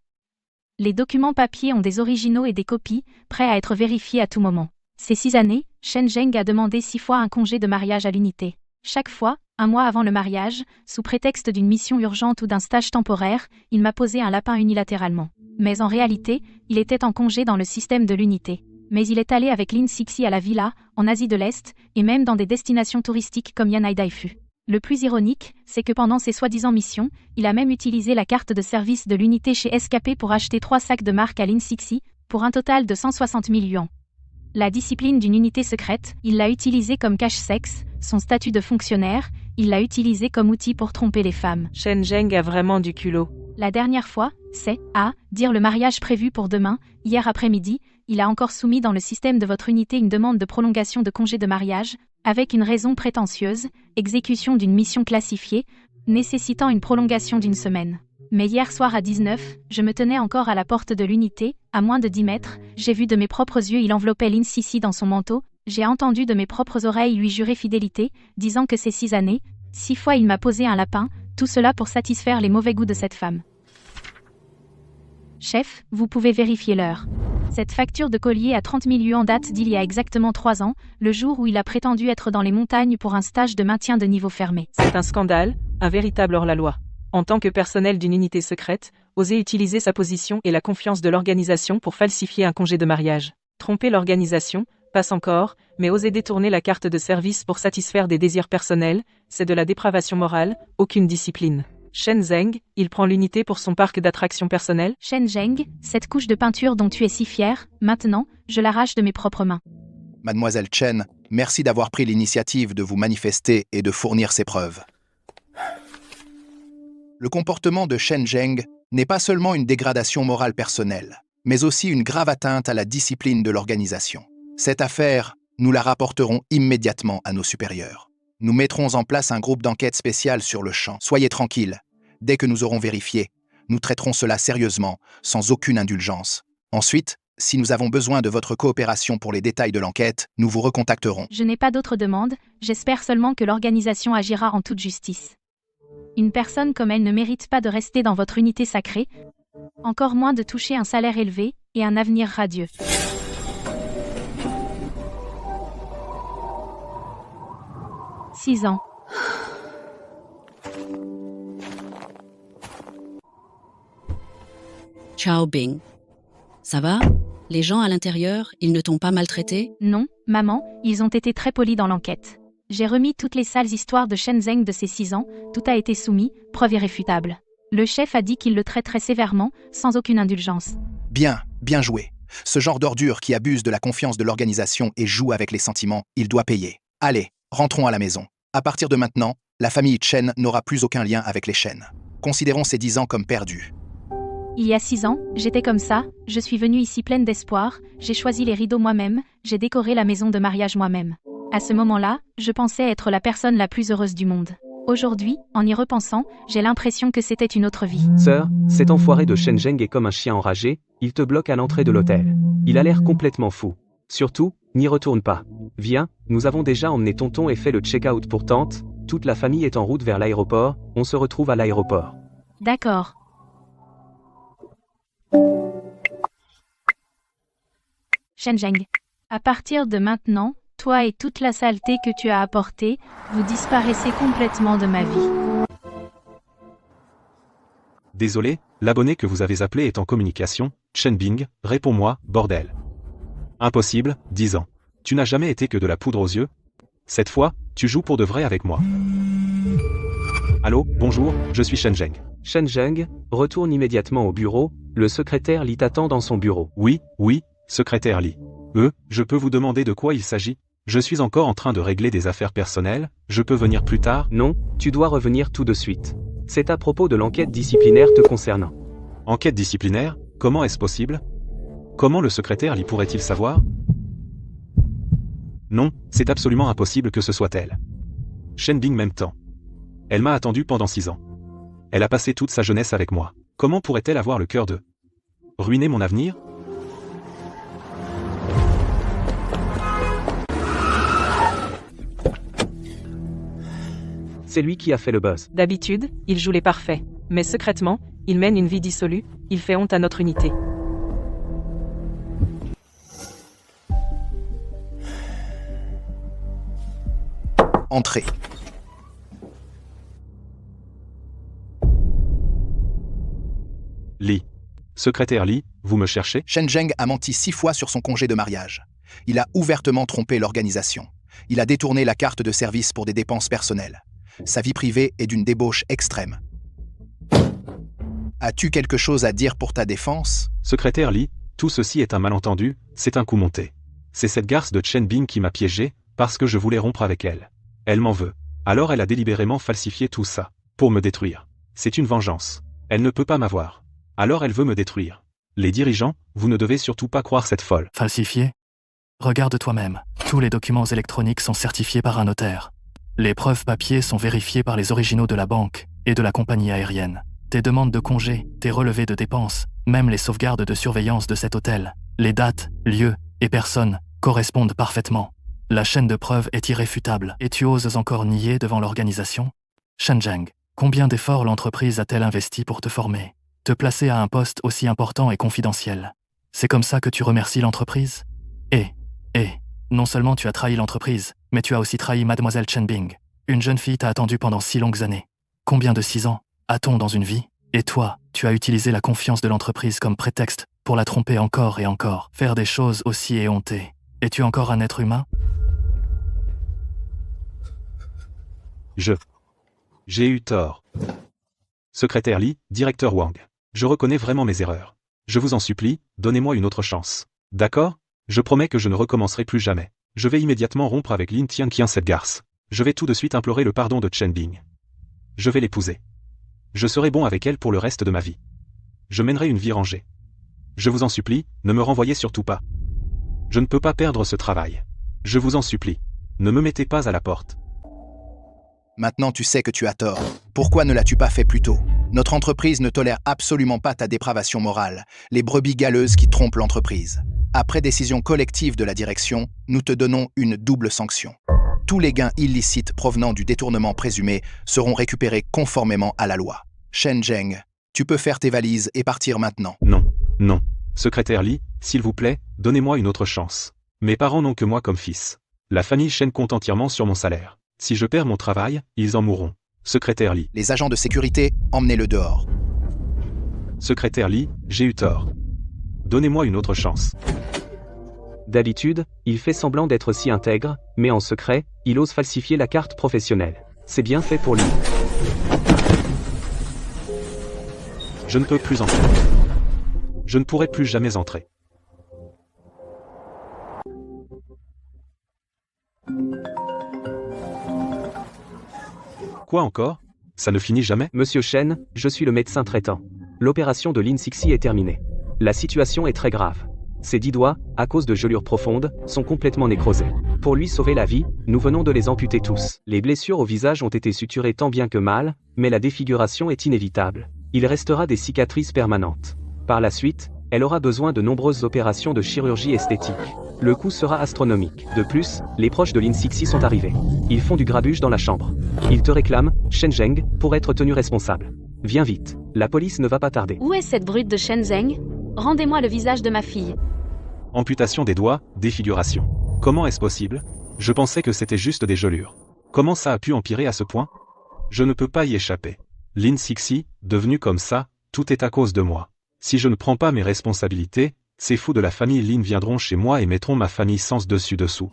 Les documents papier ont des originaux et des copies, prêts à être vérifiés à tout moment. Ces 6 années, Shen Zheng a demandé 6 fois un congé de mariage à l'unité. Chaque fois, un mois avant le mariage, sous prétexte d'une mission urgente ou d'un stage temporaire, il m'a posé un lapin unilatéralement. Mais en réalité, il était en congé dans le système de l'unité. Mais il est allé avec Lin Sisi à la villa, en Asie de l'Est, et même dans des destinations touristiques comme Yanai Daifu. Le plus ironique, c'est que pendant ses soi-disant missions, il a même utilisé la carte de service de l'unité chez SKP pour acheter 3 sacs de marque à Lin Sisi, pour un total de 160 000 yuans. La discipline d'une unité secrète, il l'a utilisée comme cache-sexe, son statut de fonctionnaire, il l'a utilisé comme outil pour tromper les femmes. Shen Zheng a vraiment du culot. La dernière fois, c'est, dire le mariage prévu pour demain, hier après-midi, il a encore soumis dans le système de votre unité une demande de prolongation de congé de mariage, avec une raison prétentieuse, exécution d'une mission classifiée, nécessitant une prolongation d'1 semaine. Mais hier soir à 19, je me tenais encore à la porte de l'unité, à moins de 10 mètres, j'ai vu de mes propres yeux il enveloppait Lin Sisi dans son manteau, j'ai entendu de mes propres oreilles lui jurer fidélité, disant que ces 6 années, 6 fois il m'a posé un lapin, tout cela pour satisfaire les mauvais goûts de cette femme. Chef, vous pouvez vérifier l'heure. Cette facture de collier à 30 000 yuans date d'il y a exactement 3 ans, le jour où il a prétendu être dans les montagnes pour un stage de maintien de niveau fermé. C'est un scandale, un véritable hors-la-loi. En tant que personnel d'une unité secrète, oser utiliser sa position et la confiance de l'organisation pour falsifier un congé de mariage. Tromper l'organisation, Passe encore, mais oser détourner la carte de service pour satisfaire des désirs personnels, c'est de la dépravation morale, aucune discipline. Shen Zheng, il prend l'unité pour son parc d'attractions personnelles. Shen Zheng, cette couche de peinture dont tu es si fier, maintenant, je l'arrache de mes propres mains. Mademoiselle Chen, merci d'avoir pris l'initiative de vous manifester et de fournir ces preuves. Le comportement de Shen Zheng n'est pas seulement une dégradation morale personnelle, mais aussi une grave atteinte à la discipline de l'organisation. Cette affaire, nous la rapporterons immédiatement à nos supérieurs. Nous mettrons en place un groupe d'enquête spécial sur le champ. Soyez tranquilles. Dès que nous aurons vérifié, nous traiterons cela sérieusement, sans aucune indulgence. Ensuite, si nous avons besoin de votre coopération pour les détails de l'enquête, nous vous recontacterons. Je n'ai pas d'autre demande, j'espère seulement que l'organisation agira en toute justice. Une personne comme elle ne mérite pas de rester dans votre unité sacrée, encore moins de toucher un salaire élevé et un avenir radieux. « 6 ans. Chao Bing. Ça va? Les gens à l'intérieur, ils ne t'ont pas maltraité? Non, maman, ils ont été très polis dans l'enquête. J'ai remis toutes les sales histoires de Shen Zheng de ses 6 ans, tout a été soumis, preuve irréfutable. Le chef a dit qu'il le traiterait sévèrement, sans aucune indulgence. Bien joué. Ce genre d'ordure qui abuse de la confiance de l'organisation et joue avec les sentiments, il doit payer. Allez, rentrons à la maison. À partir de maintenant, la famille Chen n'aura plus aucun lien avec les Chen. Considérons ces 10 ans comme perdus. Il y a 6 ans, j'étais comme ça, je suis venue ici pleine d'espoir, j'ai choisi les rideaux moi-même, j'ai décoré la maison de mariage moi-même. À ce moment-là, je pensais être la personne la plus heureuse du monde. Aujourd'hui, en y repensant, j'ai l'impression que c'était une autre vie. Sœur, cet enfoiré de Shen Zheng est comme un chien enragé, il te bloque à l'entrée de l'hôtel. Il a l'air complètement fou. Surtout, n'y retourne pas. Viens, nous avons déjà emmené tonton et fait le check-out pour tante, toute la famille est en route vers l'aéroport, on se retrouve à l'aéroport. D'accord. Shen Zheng. À partir de maintenant, toi et toute la saleté que tu as apportée, vous disparaissez complètement de ma vie. Désolé, l'abonné que vous avez appelé est en communication. Chen Bing, réponds-moi, bordel. Impossible, 10 ans. Tu n'as jamais été que de la poudre aux yeux. Cette fois, tu joues pour de vrai avec moi. Allô, bonjour, je suis Shen Zheng. Shen Zheng, retourne immédiatement au bureau, le secrétaire Li t'attend dans son bureau. Oui, secrétaire Li. Je peux vous demander de quoi il s'agit? Je suis encore en train de régler des affaires personnelles, je peux venir plus tard? Non, tu dois revenir tout de suite. C'est à propos de l'enquête disciplinaire te concernant. Enquête disciplinaire? Comment est-ce possible? Comment le secrétaire Li pourrait-il savoir? Non, c'est absolument impossible que ce soit elle. Shen Bing m'aime tant. Elle m'a attendu pendant 6 ans. Elle a passé toute sa jeunesse avec moi. Comment pourrait-elle avoir le cœur de ruiner mon avenir? C'est lui qui a fait le buzz. D'habitude, il joue les parfaits. Mais secrètement, il mène une vie dissolue, il fait honte à notre unité. Entrez. Li. Secrétaire Li, vous me cherchez? Shen Zheng a menti 6 fois sur son congé de mariage. Il a ouvertement trompé l'organisation. Il a détourné la carte de service pour des dépenses personnelles. Sa vie privée est d'une débauche extrême. As-tu quelque chose à dire pour ta défense? Secrétaire Li, tout ceci est un malentendu, c'est un coup monté. C'est cette garce de Chen Bing qui m'a piégé, parce que je voulais rompre avec elle. Elle m'en veut. Alors elle a délibérément falsifié tout ça, pour me détruire. C'est une vengeance. Elle ne peut pas m'avoir. Alors elle veut me détruire. Les dirigeants, vous ne devez surtout pas croire cette folle. Falsifié? Regarde toi-même. Tous les documents électroniques sont certifiés par un notaire. Les preuves papier sont vérifiées par les originaux de la banque et de la compagnie aérienne. Tes demandes de congés, tes relevés de dépenses, même les sauvegardes de surveillance de cet hôtel, les dates, lieux et personnes correspondent parfaitement. La chaîne de preuves est irréfutable et tu oses encore nier devant l'organisation? Shen Zheng, combien d'efforts l'entreprise a-t-elle investi pour te former, te placer à un poste aussi important et confidentiel? C'est comme ça que tu remercies l'entreprise? Non seulement tu as trahi l'entreprise, mais tu as aussi trahi Mademoiselle Chen Bing. Une jeune fille t'a attendu pendant si longues années. Combien de 6 ans a-t-on dans une vie? Et toi, tu as utilisé la confiance de l'entreprise comme prétexte pour la tromper encore et encore, faire des choses aussi éhontées Es-tu encore un être humain? J'ai eu tort. Secrétaire Lee, directeur Wang. Je reconnais vraiment mes erreurs. Je vous en supplie, donnez-moi une autre chance. D'accord? Je promets que je ne recommencerai plus jamais. Je vais immédiatement rompre avec Lin Tianqian cette garce. Je vais tout de suite implorer le pardon de Chen Bing. Je vais l'épouser. Je serai bon avec elle pour le reste de ma vie. Je mènerai une vie rangée. Je vous en supplie, ne me renvoyez surtout pas. Je ne peux pas perdre ce travail. Je vous en supplie. Ne me mettez pas à la porte. Maintenant tu sais que tu as tort. Pourquoi ne l'as-tu pas fait plus tôt? Notre entreprise ne tolère absolument pas ta dépravation morale, les brebis galeuses qui trompent l'entreprise. Après décision collective de la direction, nous te donnons une double sanction. Tous les gains illicites provenant du détournement présumé seront récupérés conformément à la loi. Shen Zheng, tu peux faire tes valises et partir maintenant. Non. Secrétaire Lee, s'il vous plaît, donnez-moi une autre chance. Mes parents n'ont que moi comme fils. La famille Shen compte entièrement sur mon salaire. Si je perds mon travail, ils en mourront. Secrétaire Lee. Les agents de sécurité, emmenez-le dehors. Secrétaire Lee, j'ai eu tort. Donnez-moi une autre chance. D'habitude, il fait semblant d'être si intègre, mais en secret, il ose falsifier la carte professionnelle. C'est bien fait pour lui. Je ne peux plus entrer. Je ne pourrai plus jamais entrer. Quoi encore? Ça ne finit jamais? Monsieur Shen, je suis le médecin traitant. L'opération de Lin Sixi est terminée. La situation est très grave. Ses 10 doigts, à cause de gelures profondes, sont complètement nécrosés. Pour lui sauver la vie, nous venons de les amputer tous. Les blessures au visage ont été suturées tant bien que mal, mais la défiguration est inévitable. Il restera des cicatrices permanentes. Par la suite, elle aura besoin de nombreuses opérations de chirurgie esthétique. Le coût sera astronomique. De plus, les proches de Lin Sixi sont arrivés. Ils font du grabuge dans la chambre. Ils te réclament, Shen Zheng, pour être tenu responsable. Viens vite, la police ne va pas tarder. Où est cette brute de Shen Zheng? Rendez-moi le visage de ma fille. Amputation des doigts, défiguration. Comment est-ce possible? Je pensais que c'était juste des gelures. Comment ça a pu empirer à ce point? Je ne peux pas y échapper. Lin Sixi, devenu comme ça, tout est à cause de moi. Si je ne prends pas mes responsabilités, ces fous de la famille Lin viendront chez moi et mettront ma famille sens dessus-dessous.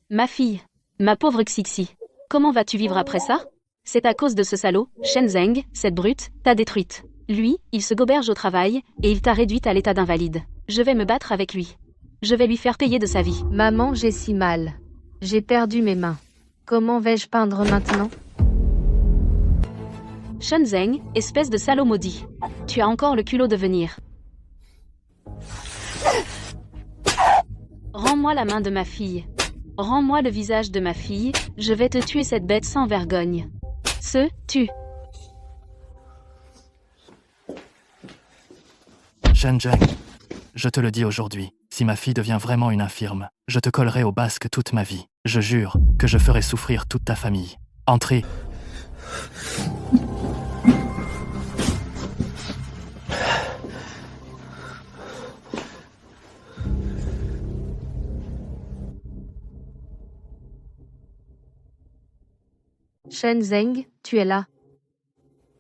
Ma fille. Ma pauvre Xixi. Comment vas-tu vivre après ça? C'est à cause de ce salaud, Shen Zheng, cette brute, t'a détruite. Lui, il se goberge au travail, et il t'a réduite à l'état d'invalide. Je vais me battre avec lui. Je vais lui faire payer de sa vie. Maman, j'ai si mal. J'ai perdu mes mains. Comment vais-je peindre maintenant? Shen Zheng, espèce de salaud maudit. Tu as encore le culot de venir. Rends-moi la main de ma fille. Rends-moi le visage de ma fille, je vais te tuer cette bête sans vergogne. Tue. Shen Zheng, je te le dis aujourd'hui, si ma fille devient vraiment une infirme, je te collerai au basque toute ma vie. Je jure que je ferai souffrir toute ta famille. Entrez. Shen Zheng, tu es là.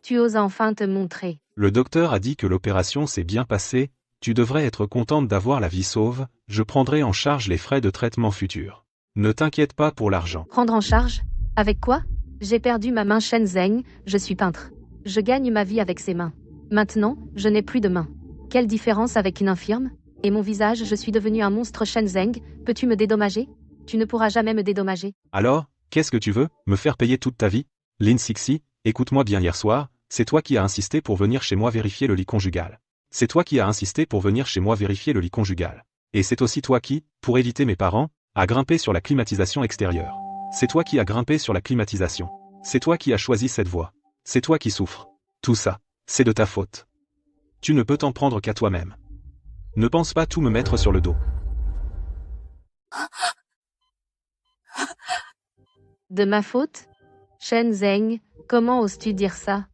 Tu oses enfin te montrer. Le docteur a dit que l'opération s'est bien passée, tu devrais être contente d'avoir la vie sauve, je prendrai en charge les frais de traitement futurs. Ne t'inquiète pas pour l'argent. Prendre en charge? Avec quoi? J'ai perdu ma main Shen Zheng, je suis peintre. Je gagne ma vie avec ces mains. Maintenant, je n'ai plus de main. Quelle différence avec une infirme? Et mon visage, je suis devenu un monstre Shen Zheng, peux-tu me dédommager? Tu ne pourras jamais me dédommager. Alors, qu'est-ce que tu veux? Me faire payer toute ta vie? Lin Sixi, écoute-moi bien hier soir, c'est toi qui as insisté pour venir chez moi vérifier le lit conjugal. C'est toi qui as insisté pour venir chez moi vérifier le lit conjugal. Et c'est aussi toi qui, pour éviter mes parents, a grimpé sur la climatisation extérieure. C'est toi qui as grimpé sur la climatisation. C'est toi qui as choisi cette voie. C'est toi qui souffres. Tout ça, c'est de ta faute. Tu ne peux t'en prendre qu'à toi-même. Ne pense pas tout me mettre sur le dos. De ma faute? Shen Zheng, comment oses-tu dire ça?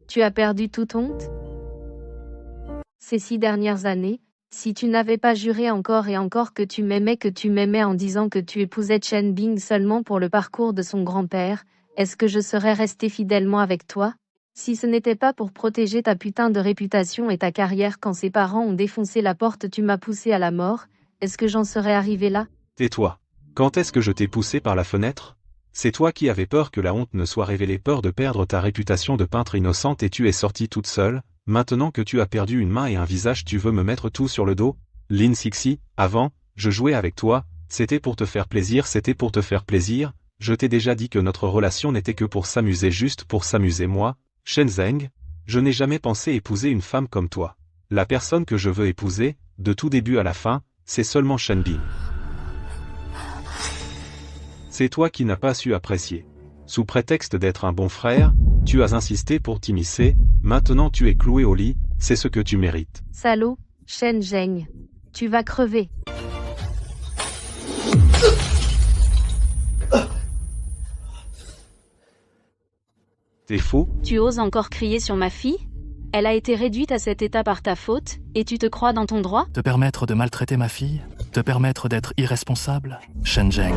Tu as perdu toute honte? Ces 6 dernières années, si tu n'avais pas juré encore et encore que tu m'aimais en disant que tu épousais Chen Bing seulement pour le parcours de son grand-père, est-ce que je serais resté fidèlement avec toi? Si ce n'était pas pour protéger ta putain de réputation et ta carrière quand ses parents ont défoncé la porte, tu m'as poussé à la mort, est-ce que j'en serais arrivé là? Tais-toi. Quand est-ce que je t'ai poussé par la fenêtre? C'est toi qui avais peur que la honte ne soit révélée, peur de perdre ta réputation de peintre innocente et tu es sortie toute seule. Maintenant que tu as perdu une main et un visage, tu veux me mettre tout sur le dos? Lin Sixi, avant, je jouais avec toi, c'était pour te faire plaisir, je t'ai déjà dit que notre relation n'était que pour s'amuser, juste pour s'amuser. Moi, Shen Zeng, je n'ai jamais pensé épouser une femme comme toi. La personne que je veux épouser, de tout début à la fin, c'est seulement Shen Bing. C'est toi qui n'as pas su apprécier. Sous prétexte d'être un bon frère, tu as insisté pour t'immiscer, maintenant tu es cloué au lit, c'est ce que tu mérites. Salaud, Shen Zeng. Tu vas crever. T'es faux? Tu oses encore crier sur ma fille? Elle a été réduite à cet état par ta faute, et tu te crois dans ton droit? Te permettre de maltraiter ma fille? Te permettre d'être irresponsable? Shen Zeng.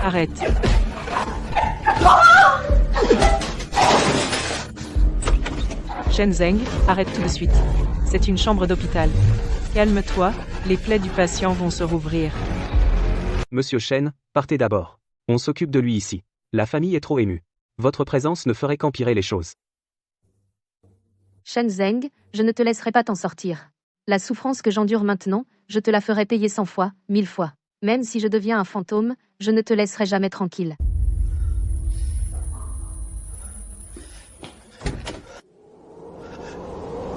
Arrête. Shen Zeng, arrête tout de suite. C'est une chambre d'hôpital. Calme-toi, les plaies du patient vont se rouvrir. Monsieur Shen, partez d'abord. On s'occupe de lui ici. La famille est trop émue. Votre présence ne ferait qu'empirer les choses. Shen Zeng, je ne te laisserai pas t'en sortir. La souffrance que j'endure maintenant, je te la ferai payer 100 fois, 1000 fois. Même si je deviens un fantôme, je ne te laisserai jamais tranquille.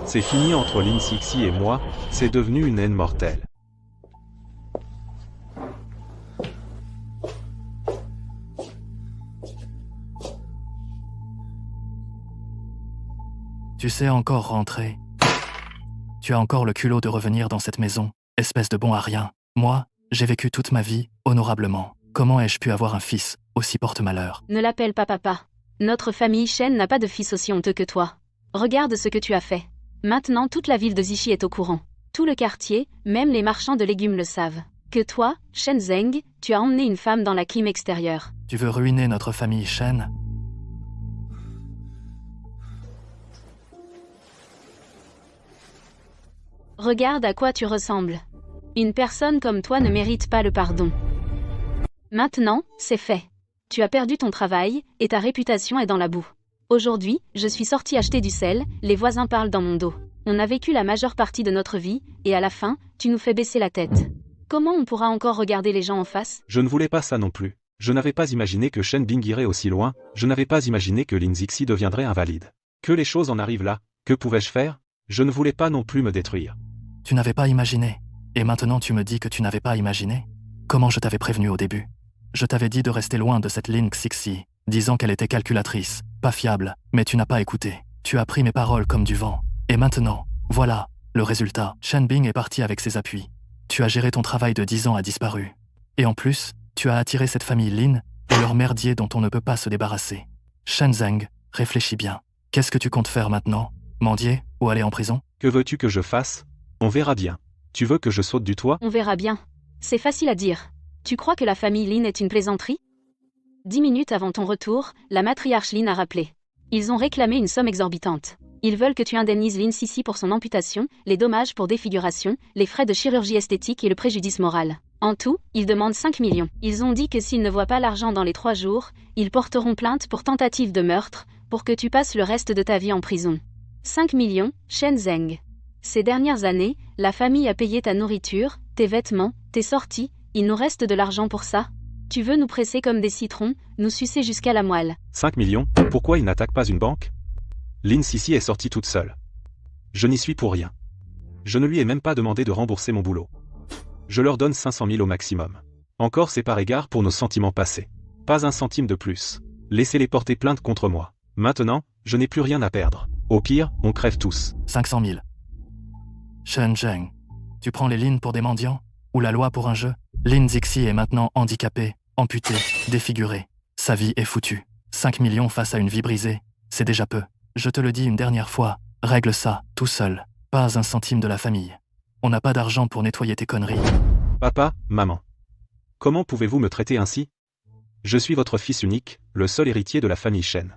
C'est fini entre Lin Sixi et moi, c'est devenu une haine mortelle. Tu sais encore rentrer. Tu as encore le culot de revenir dans cette maison, espèce de bon à rien. Moi, j'ai vécu toute ma vie, honorablement. Comment ai-je pu avoir un fils aussi porte-malheur? Ne l'appelle pas papa. Notre famille Shen n'a pas de fils aussi honteux que toi. Regarde ce que tu as fait. Maintenant toute la ville de Zichi est au courant. Tout le quartier, même les marchands de légumes le savent. Que toi, Shen Zeng, tu as emmené une femme dans la clim extérieure. Tu veux ruiner notre famille Shen? Regarde à quoi tu ressembles. Une personne comme toi ne mérite pas le pardon. Maintenant, c'est fait. Tu as perdu ton travail, et ta réputation est dans la boue. Aujourd'hui, je suis sortie acheter du sel, les voisins parlent dans mon dos. On a vécu la majeure partie de notre vie, et à la fin, tu nous fais baisser la tête. Comment on pourra encore regarder les gens en face? Je ne voulais pas ça non plus. Je n'avais pas imaginé que Shen Bing irait aussi loin, je n'avais pas imaginé que Lin Sixi deviendrait invalide. Que les choses en arrivent là, que pouvais-je faire? Je ne voulais pas non plus me détruire. Tu n'avais pas imaginé. Et maintenant tu me dis que tu n'avais pas imaginé? Comment je t'avais prévenu au début? Je t'avais dit de rester loin de cette Lin Sixi, disant qu'elle était calculatrice, pas fiable, mais tu n'as pas écouté. Tu as pris mes paroles comme du vent. Et maintenant, voilà, le résultat. Shen Bing est parti avec ses appuis. Tu as géré ton travail de 10 ans a disparu. Et en plus, tu as attiré cette famille Lin et leur merdier dont on ne peut pas se débarrasser. Shen Zeng, réfléchis bien. Qu'est-ce que tu comptes faire maintenant? Mendier ou aller en prison? Que veux-tu que je fasse? On verra bien. Tu veux que je saute du toit? On verra bien. C'est facile à dire. Tu crois que la famille Lin est une plaisanterie? 10 minutes avant ton retour, la matriarche Lin a rappelé. Ils ont réclamé une somme exorbitante. Ils veulent que tu indemnises Lin Sixi pour son amputation, les dommages pour défiguration, les frais de chirurgie esthétique et le préjudice moral. En tout, ils demandent 5 millions. Ils ont dit que s'ils ne voient pas l'argent dans les 3 jours, ils porteront plainte pour tentative de meurtre, pour que tu passes le reste de ta vie en prison. 5 millions, Shen Zeng. Ces dernières années, la famille a payé ta nourriture, tes vêtements, tes sorties, il nous reste de l'argent pour ça? Tu veux nous presser comme des citrons, nous sucer jusqu'à la moelle. 5 millions? Pourquoi il n'attaque pas une banque? Lin Sixi est sortie toute seule. Je n'y suis pour rien. Je ne lui ai même pas demandé de rembourser mon boulot. Je leur donne 500 000 au maximum. Encore c'est par égard pour nos sentiments passés. Pas un centime de plus. Laissez-les porter plainte contre moi. Maintenant, je n'ai plus rien à perdre. Au pire, on crève tous. 500 000. Shen Zeng, tu prends les Lin pour des mendiants? Ou la loi pour un jeu? Lin Sixi est maintenant handicapée, amputée, défigurée. Sa vie est foutue. 5 millions face à une vie brisée, c'est déjà peu. Je te le dis une dernière fois, règle ça, tout seul. Pas un centime de la famille. On n'a pas d'argent pour nettoyer tes conneries. Papa, maman. Comment pouvez-vous me traiter ainsi? Je suis votre fils unique, le seul héritier de la famille Shen.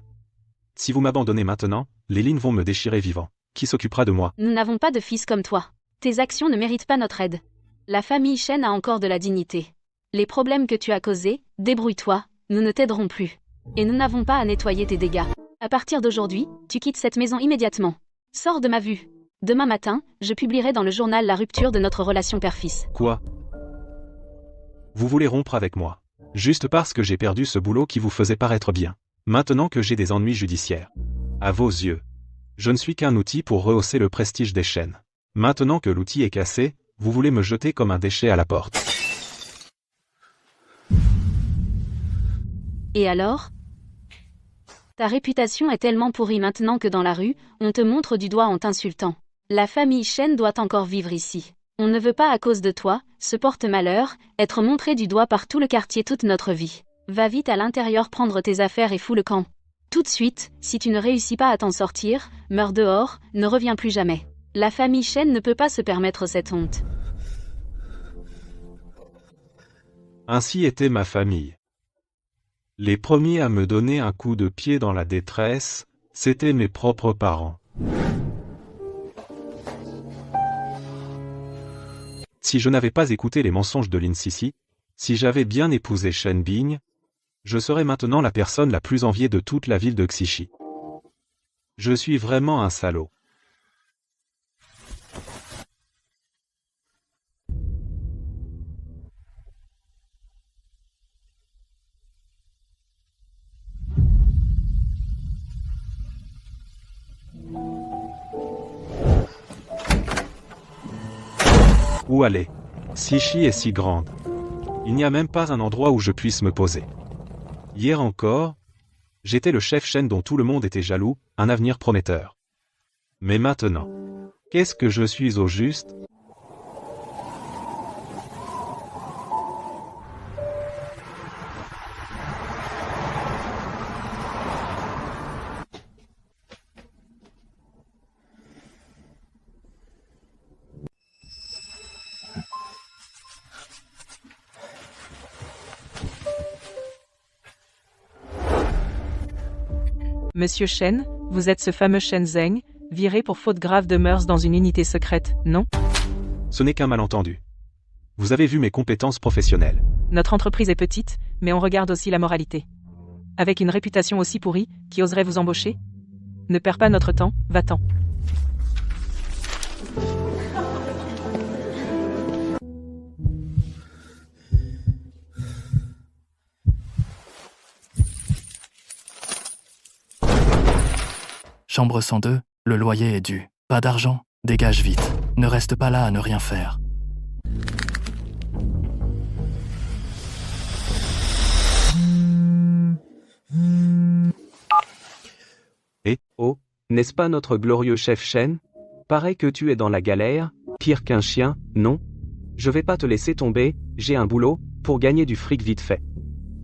Si vous m'abandonnez maintenant, les Lin vont me déchirer vivant. Qui s'occupera de moi? Nous n'avons pas de fils comme toi. Tes actions ne méritent pas notre aide. La famille Shen a encore de la dignité. Les problèmes que tu as causés, débrouille-toi, nous ne t'aiderons plus. Et nous n'avons pas à nettoyer tes dégâts. À partir d'aujourd'hui, tu quittes cette maison immédiatement. Sors de ma vue. Demain matin, je publierai dans le journal la rupture de notre relation père-fils. Quoi? Vous voulez rompre avec moi? Juste parce que j'ai perdu ce boulot qui vous faisait paraître bien. Maintenant que j'ai des ennuis judiciaires. À vos yeux. Je ne suis qu'un outil pour rehausser le prestige des Shen. Maintenant que l'outil est cassé, vous voulez me jeter comme un déchet à la porte. Et alors? Ta réputation est tellement pourrie maintenant que dans la rue, on te montre du doigt en t'insultant. La famille Shen doit encore vivre ici. On ne veut pas à cause de toi, ce porte-malheur, être montré du doigt par tout le quartier toute notre vie. Va vite à l'intérieur prendre tes affaires et fous le camp. Tout de suite, si tu ne réussis pas à t'en sortir, meurs dehors, ne reviens plus jamais. La famille Shen ne peut pas se permettre cette honte. Ainsi était ma famille. Les premiers à me donner un coup de pied dans la détresse, c'étaient mes propres parents. Si je n'avais pas écouté les mensonges de Lin Sisi, si j'avais bien épousé Shen Bing, je serais maintenant la personne la plus enviée de toute la ville de Xishi. Je suis vraiment un salaud. Où aller? Xishi est si grande. Il n'y a même pas un endroit où je puisse me poser. Hier encore, j'étais le chef Shen dont tout le monde était jaloux, un avenir prometteur. Mais maintenant, qu'est-ce que je suis au juste? Monsieur Shen, vous êtes ce fameux Shen Zeng, viré pour faute grave de mœurs dans une unité secrète, non? Ce n'est qu'un malentendu. Vous avez vu mes compétences professionnelles. Notre entreprise est petite, mais on regarde aussi la moralité. Avec une réputation aussi pourrie, qui oserait vous embaucher? Ne perds pas notre temps, va-t'en. Chambre 102, le loyer est dû. Pas d'argent? Dégage vite. Ne reste pas là à ne rien faire. Et, oh, n'est-ce pas notre glorieux chef Shen? Paraît que tu es dans la galère, pire qu'un chien, non? Je vais pas te laisser tomber, j'ai un boulot, pour gagner du fric vite fait.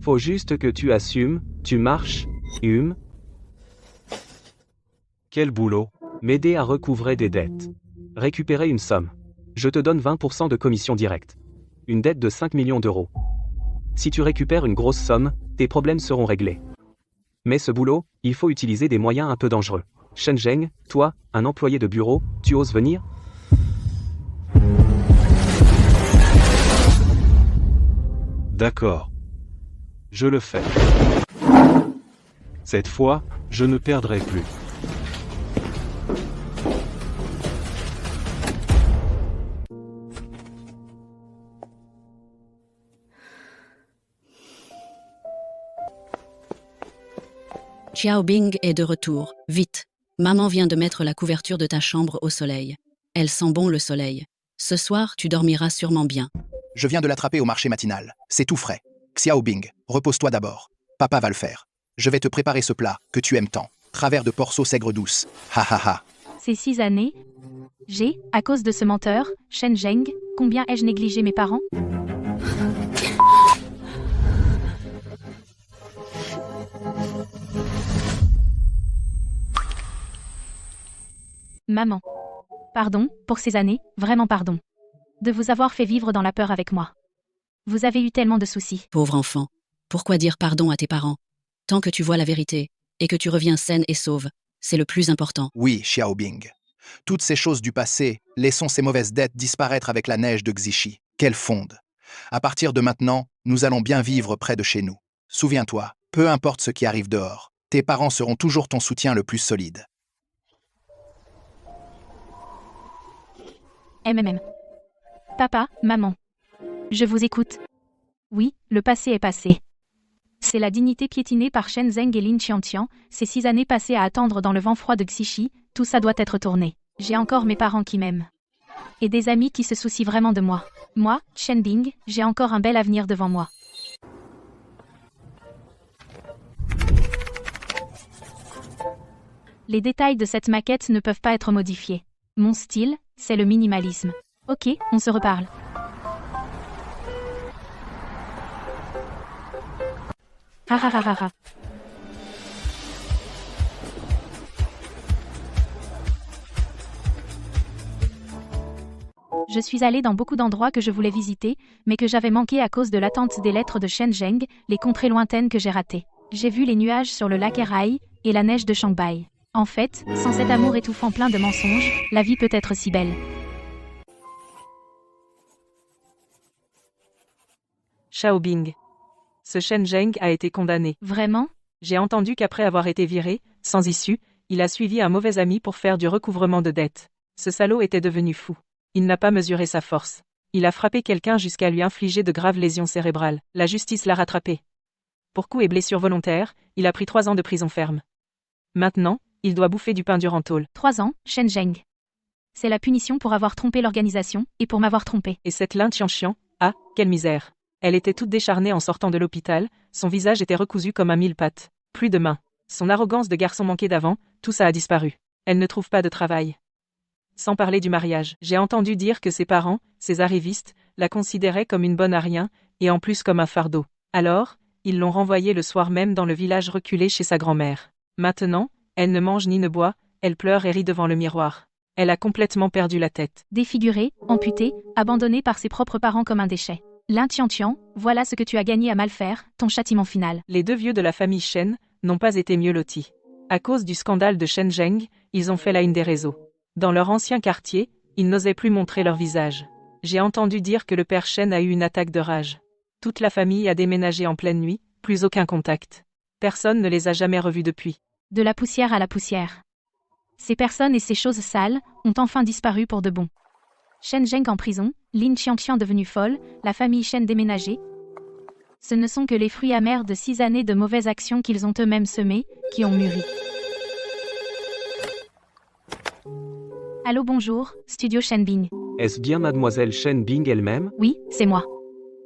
Faut juste que tu assumes, tu marches, Quel boulot? m'aider à recouvrer des dettes. Récupérer une somme. Je te donne 20% de commission directe. Une dette de 5 millions d'euros. Si tu récupères une grosse somme, tes problèmes seront réglés. Mais ce boulot, il faut utiliser des moyens un peu dangereux. Shen Zeng, toi, un employé de bureau, tu oses venir? D'accord. Je le fais. Cette fois, je ne perdrai plus. Xiao Bing est de retour. Vite. Maman vient de mettre la couverture de ta chambre au soleil. Elle sent bon le soleil. Ce soir, tu dormiras sûrement bien. Je viens de l'attraper au marché matinal. C'est tout frais. Xiao Bing, repose-toi d'abord. Papa va le faire. Je vais te préparer ce plat que tu aimes tant. Travers de porc sauce aigre douce. Ha ha ha. Ces 6 années, à cause de ce menteur, Shen Zeng, combien ai-je négligé mes parents? Maman. Pardon, pour ces années, vraiment pardon. De vous avoir fait vivre dans la peur avec moi. Vous avez eu tellement de soucis. Pauvre enfant. Pourquoi dire pardon à tes parents? Tant que tu vois la vérité, et que tu reviens saine et sauve, c'est le plus important. Oui, Xiaobing. Toutes ces choses du passé, laissons ces mauvaises dettes disparaître avec la neige de Xixi. Qu'elle fonde. À partir de maintenant, nous allons bien vivre près de chez nous. Souviens-toi, peu importe ce qui arrive dehors, tes parents seront toujours ton soutien le plus solide. MMM. Papa, maman. Je vous écoute. Oui, le passé est passé. C'est la dignité piétinée par Shen Zheng et Lin Qiantian, ces 6 années passées à attendre dans le vent froid de Xixi, tout ça doit être tourné. J'ai encore mes parents qui m'aiment. Et des amis qui se soucient vraiment de moi. Moi, Shen Bing, j'ai encore un bel avenir devant moi. Les détails de cette maquette ne peuvent pas être modifiés. Mon style, c'est le minimalisme. Ok, on se reparle. Ha ha ha ha ha. Je suis allée dans beaucoup d'endroits que je voulais visiter, mais que j'avais manqué à cause de l'attente des lettres de Shenzhen, les contrées lointaines que j'ai ratées. J'ai vu les nuages sur le lac Erai et la neige de Shanghai. En fait, sans cet amour étouffant plein de mensonges, la vie peut être si belle. Xiaobing. Ce Shen Zheng a été condamné. Vraiment? J'ai entendu qu'après avoir été viré, sans issue, il a suivi un mauvais ami pour faire du recouvrement de dettes. Ce salaud était devenu fou. Il n'a pas mesuré sa force. Il a frappé quelqu'un jusqu'à lui infliger de graves lésions cérébrales. La justice l'a rattrapé. Pour coups et blessures volontaires, il a pris 3 ans de prison ferme. Maintenant, il doit bouffer du pain dur en tôle. 3 ans, Shen Zheng. C'est la punition pour avoir trompé l'organisation, et pour m'avoir trompé. Et cette Lin Qianxian, ah, quelle misère. Elle était toute décharnée en sortant de l'hôpital, son visage était recousu comme un mille-pattes. Plus de mains. Son arrogance de garçon manqué d'avant, tout ça a disparu. Elle ne trouve pas de travail. Sans parler du mariage, j'ai entendu dire que ses parents, ses arrivistes, la considéraient comme une bonne à rien, et en plus comme un fardeau. Alors, ils l'ont renvoyée le soir même dans le village reculé chez sa grand-mère. Maintenant, elle ne mange ni ne boit, elle pleure et rit devant le miroir. Elle a complètement perdu la tête. Défigurée, amputée, abandonnée par ses propres parents comme un déchet. Lin Qiantian, voilà ce que tu as gagné à mal faire, ton châtiment final. Les 2 vieux de la famille Shen n'ont pas été mieux lotis. À cause du scandale de Shen Zheng, ils ont fait la une des réseaux. Dans leur ancien quartier, ils n'osaient plus montrer leur visage. J'ai entendu dire que le père Shen a eu une attaque de rage. Toute la famille a déménagé en pleine nuit, plus aucun contact. Personne ne les a jamais revus depuis. De la poussière à la poussière. Ces personnes et ces choses sales ont enfin disparu pour de bon. Shen Zheng en prison, Lin Qiantian devenue folle, la famille Shen déménagée. Ce ne sont que les fruits amers de 6 années de mauvaises actions qu'ils ont eux-mêmes semées, qui ont mûri. Allô bonjour, Studio Shen Bing. Est-ce bien mademoiselle Shen Bing elle-même? Oui, c'est moi.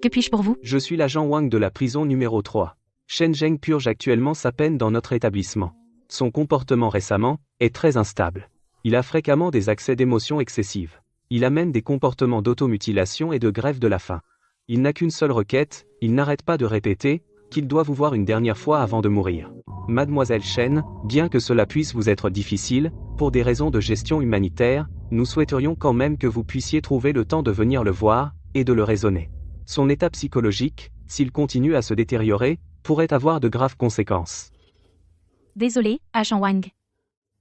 Que puis-je pour vous? Je suis l'agent Wang de la prison numéro 3. Shen Zheng purge actuellement sa peine dans notre établissement. Son comportement récemment est très instable. Il a fréquemment des accès d'émotion excessive. Il amène des comportements d'automutilation et de grève de la faim. Il n'a qu'une seule requête, il n'arrête pas de répéter qu'il doit vous voir une dernière fois avant de mourir. Mademoiselle Shen, bien que cela puisse vous être difficile, pour des raisons de gestion humanitaire, nous souhaiterions quand même que vous puissiez trouver le temps de venir le voir, et de le raisonner. Son état psychologique, s'il continue à se détériorer, pourrait avoir de graves conséquences. Désolé, agent Wang.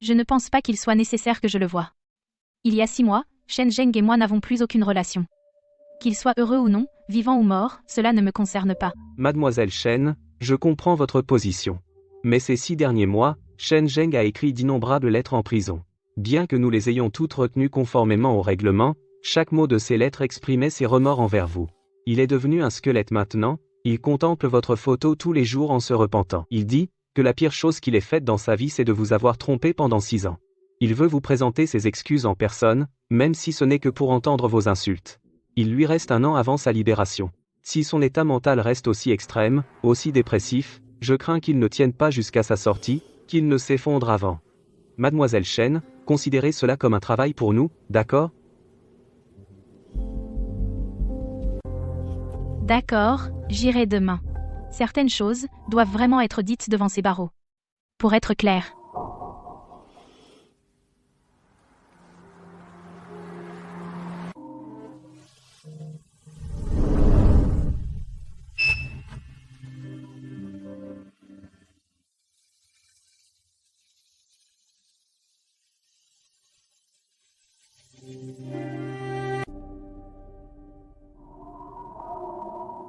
Je ne pense pas qu'il soit nécessaire que je le voie. Il y a 6 mois, Shen Zheng et moi n'avons plus aucune relation. Qu'il soit heureux ou non, vivant ou mort, cela ne me concerne pas. Mademoiselle Shen, je comprends votre position. Mais ces 6 derniers mois, Shen Zheng a écrit d'innombrables lettres en prison. Bien que nous les ayons toutes retenues conformément au règlement, chaque mot de ces lettres exprimait ses remords envers vous. Il est devenu un squelette maintenant, il contemple votre photo tous les jours en se repentant. Il dit que la pire chose qu'il ait faite dans sa vie c'est de vous avoir trompé pendant 6 ans. Il veut vous présenter ses excuses en personne, même si ce n'est que pour entendre vos insultes. Il lui reste 1 an avant sa libération. Si son état mental reste aussi extrême, aussi dépressif, je crains qu'il ne tienne pas jusqu'à sa sortie, qu'il ne s'effondre avant. Mademoiselle Shen, considérez cela comme un travail pour nous, d'accord? D'accord, j'irai demain. Certaines choses doivent vraiment être dites devant ces barreaux. Pour être clair.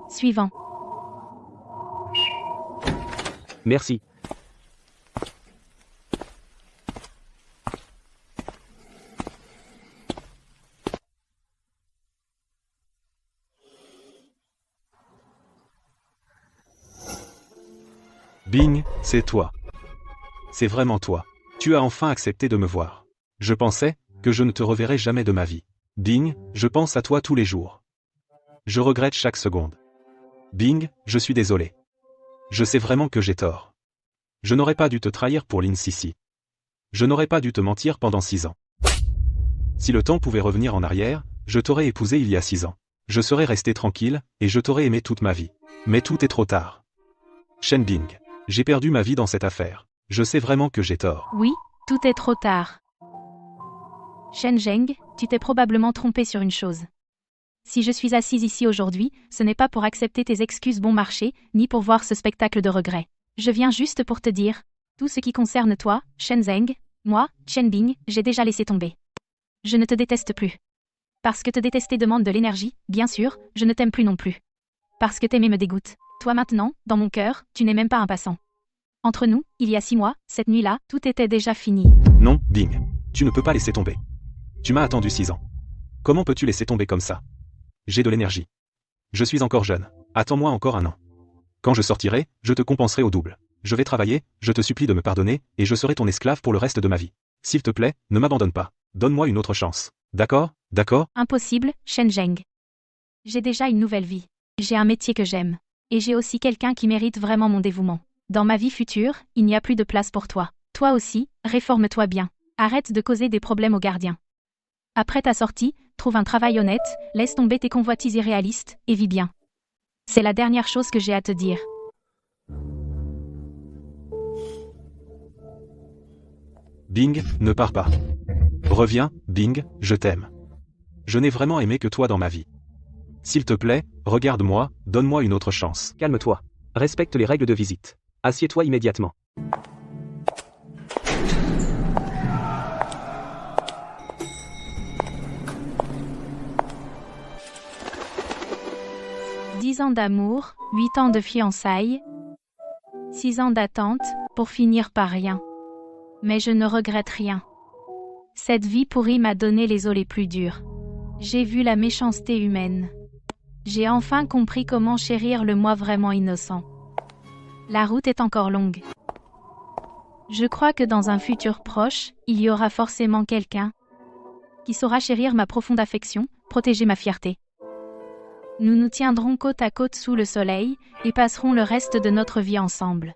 Suivant. Merci. Bing, c'est toi. C'est vraiment toi. Tu as enfin accepté de me voir. Je pensais que je ne te reverrais jamais de ma vie. Bing, je pense à toi tous les jours. Je regrette chaque seconde. Bing, je suis désolé. Je sais vraiment que j'ai tort. Je n'aurais pas dû te trahir pour Lin Sisi. Je n'aurais pas dû te mentir pendant 6 ans. Si le temps pouvait revenir en arrière, je t'aurais épousé il y a 6 ans. Je serais resté tranquille, et je t'aurais aimé toute ma vie. Mais tout est trop tard. Shen Bing, j'ai perdu ma vie dans cette affaire. Je sais vraiment que j'ai tort. Oui, tout est trop tard. Shen Zheng, tu t'es probablement trompé sur une chose. Si je suis assise ici aujourd'hui, ce n'est pas pour accepter tes excuses bon marché, ni pour voir ce spectacle de regret. Je viens juste pour te dire, tout ce qui concerne toi, Shen Zheng, moi, Shen Bing, j'ai déjà laissé tomber. Je ne te déteste plus. Parce que te détester demande de l'énergie, bien sûr, je ne t'aime plus non plus. Parce que t'aimer me dégoûte. Toi maintenant, dans mon cœur, tu n'es même pas un passant. Entre nous, il y a 6 mois, cette nuit-là, tout était déjà fini. Non, Bing, tu ne peux pas laisser tomber. Tu m'as attendu 6 ans. Comment peux-tu laisser tomber comme ça? J'ai de l'énergie. Je suis encore jeune. Attends-moi encore 1 an. Quand je sortirai, je te compenserai au double. Je vais travailler, je te supplie de me pardonner, et je serai ton esclave pour le reste de ma vie. S'il te plaît, ne m'abandonne pas. Donne-moi une autre chance. D'accord? D'accord? Impossible, Shen Zheng. J'ai déjà une nouvelle vie. J'ai un métier que j'aime. Et j'ai aussi quelqu'un qui mérite vraiment mon dévouement. Dans ma vie future, il n'y a plus de place pour toi. Toi aussi, réforme-toi bien. Arrête de causer des problèmes aux gardiens. Après ta sortie, trouve un travail honnête, laisse tomber tes convoitises irréalistes, et vis bien. C'est la dernière chose que j'ai à te dire. Bing, ne pars pas. Reviens, Bing, je t'aime. Je n'ai vraiment aimé que toi dans ma vie. S'il te plaît, regarde-moi, donne-moi une autre chance. Calme-toi. Respecte les règles de visite. Assieds-toi immédiatement. « 10 ans d'amour, 8 ans de fiançailles, 6 ans d'attente, pour finir par rien. Mais je ne regrette rien. Cette vie pourrie m'a donné les os les plus durs. J'ai vu la méchanceté humaine. J'ai enfin compris comment chérir le moi vraiment innocent. La route est encore longue. Je crois que dans un futur proche, il y aura forcément quelqu'un qui saura chérir ma profonde affection, protéger ma fierté. Nous nous tiendrons côte à côte sous le soleil, et passerons le reste de notre vie ensemble.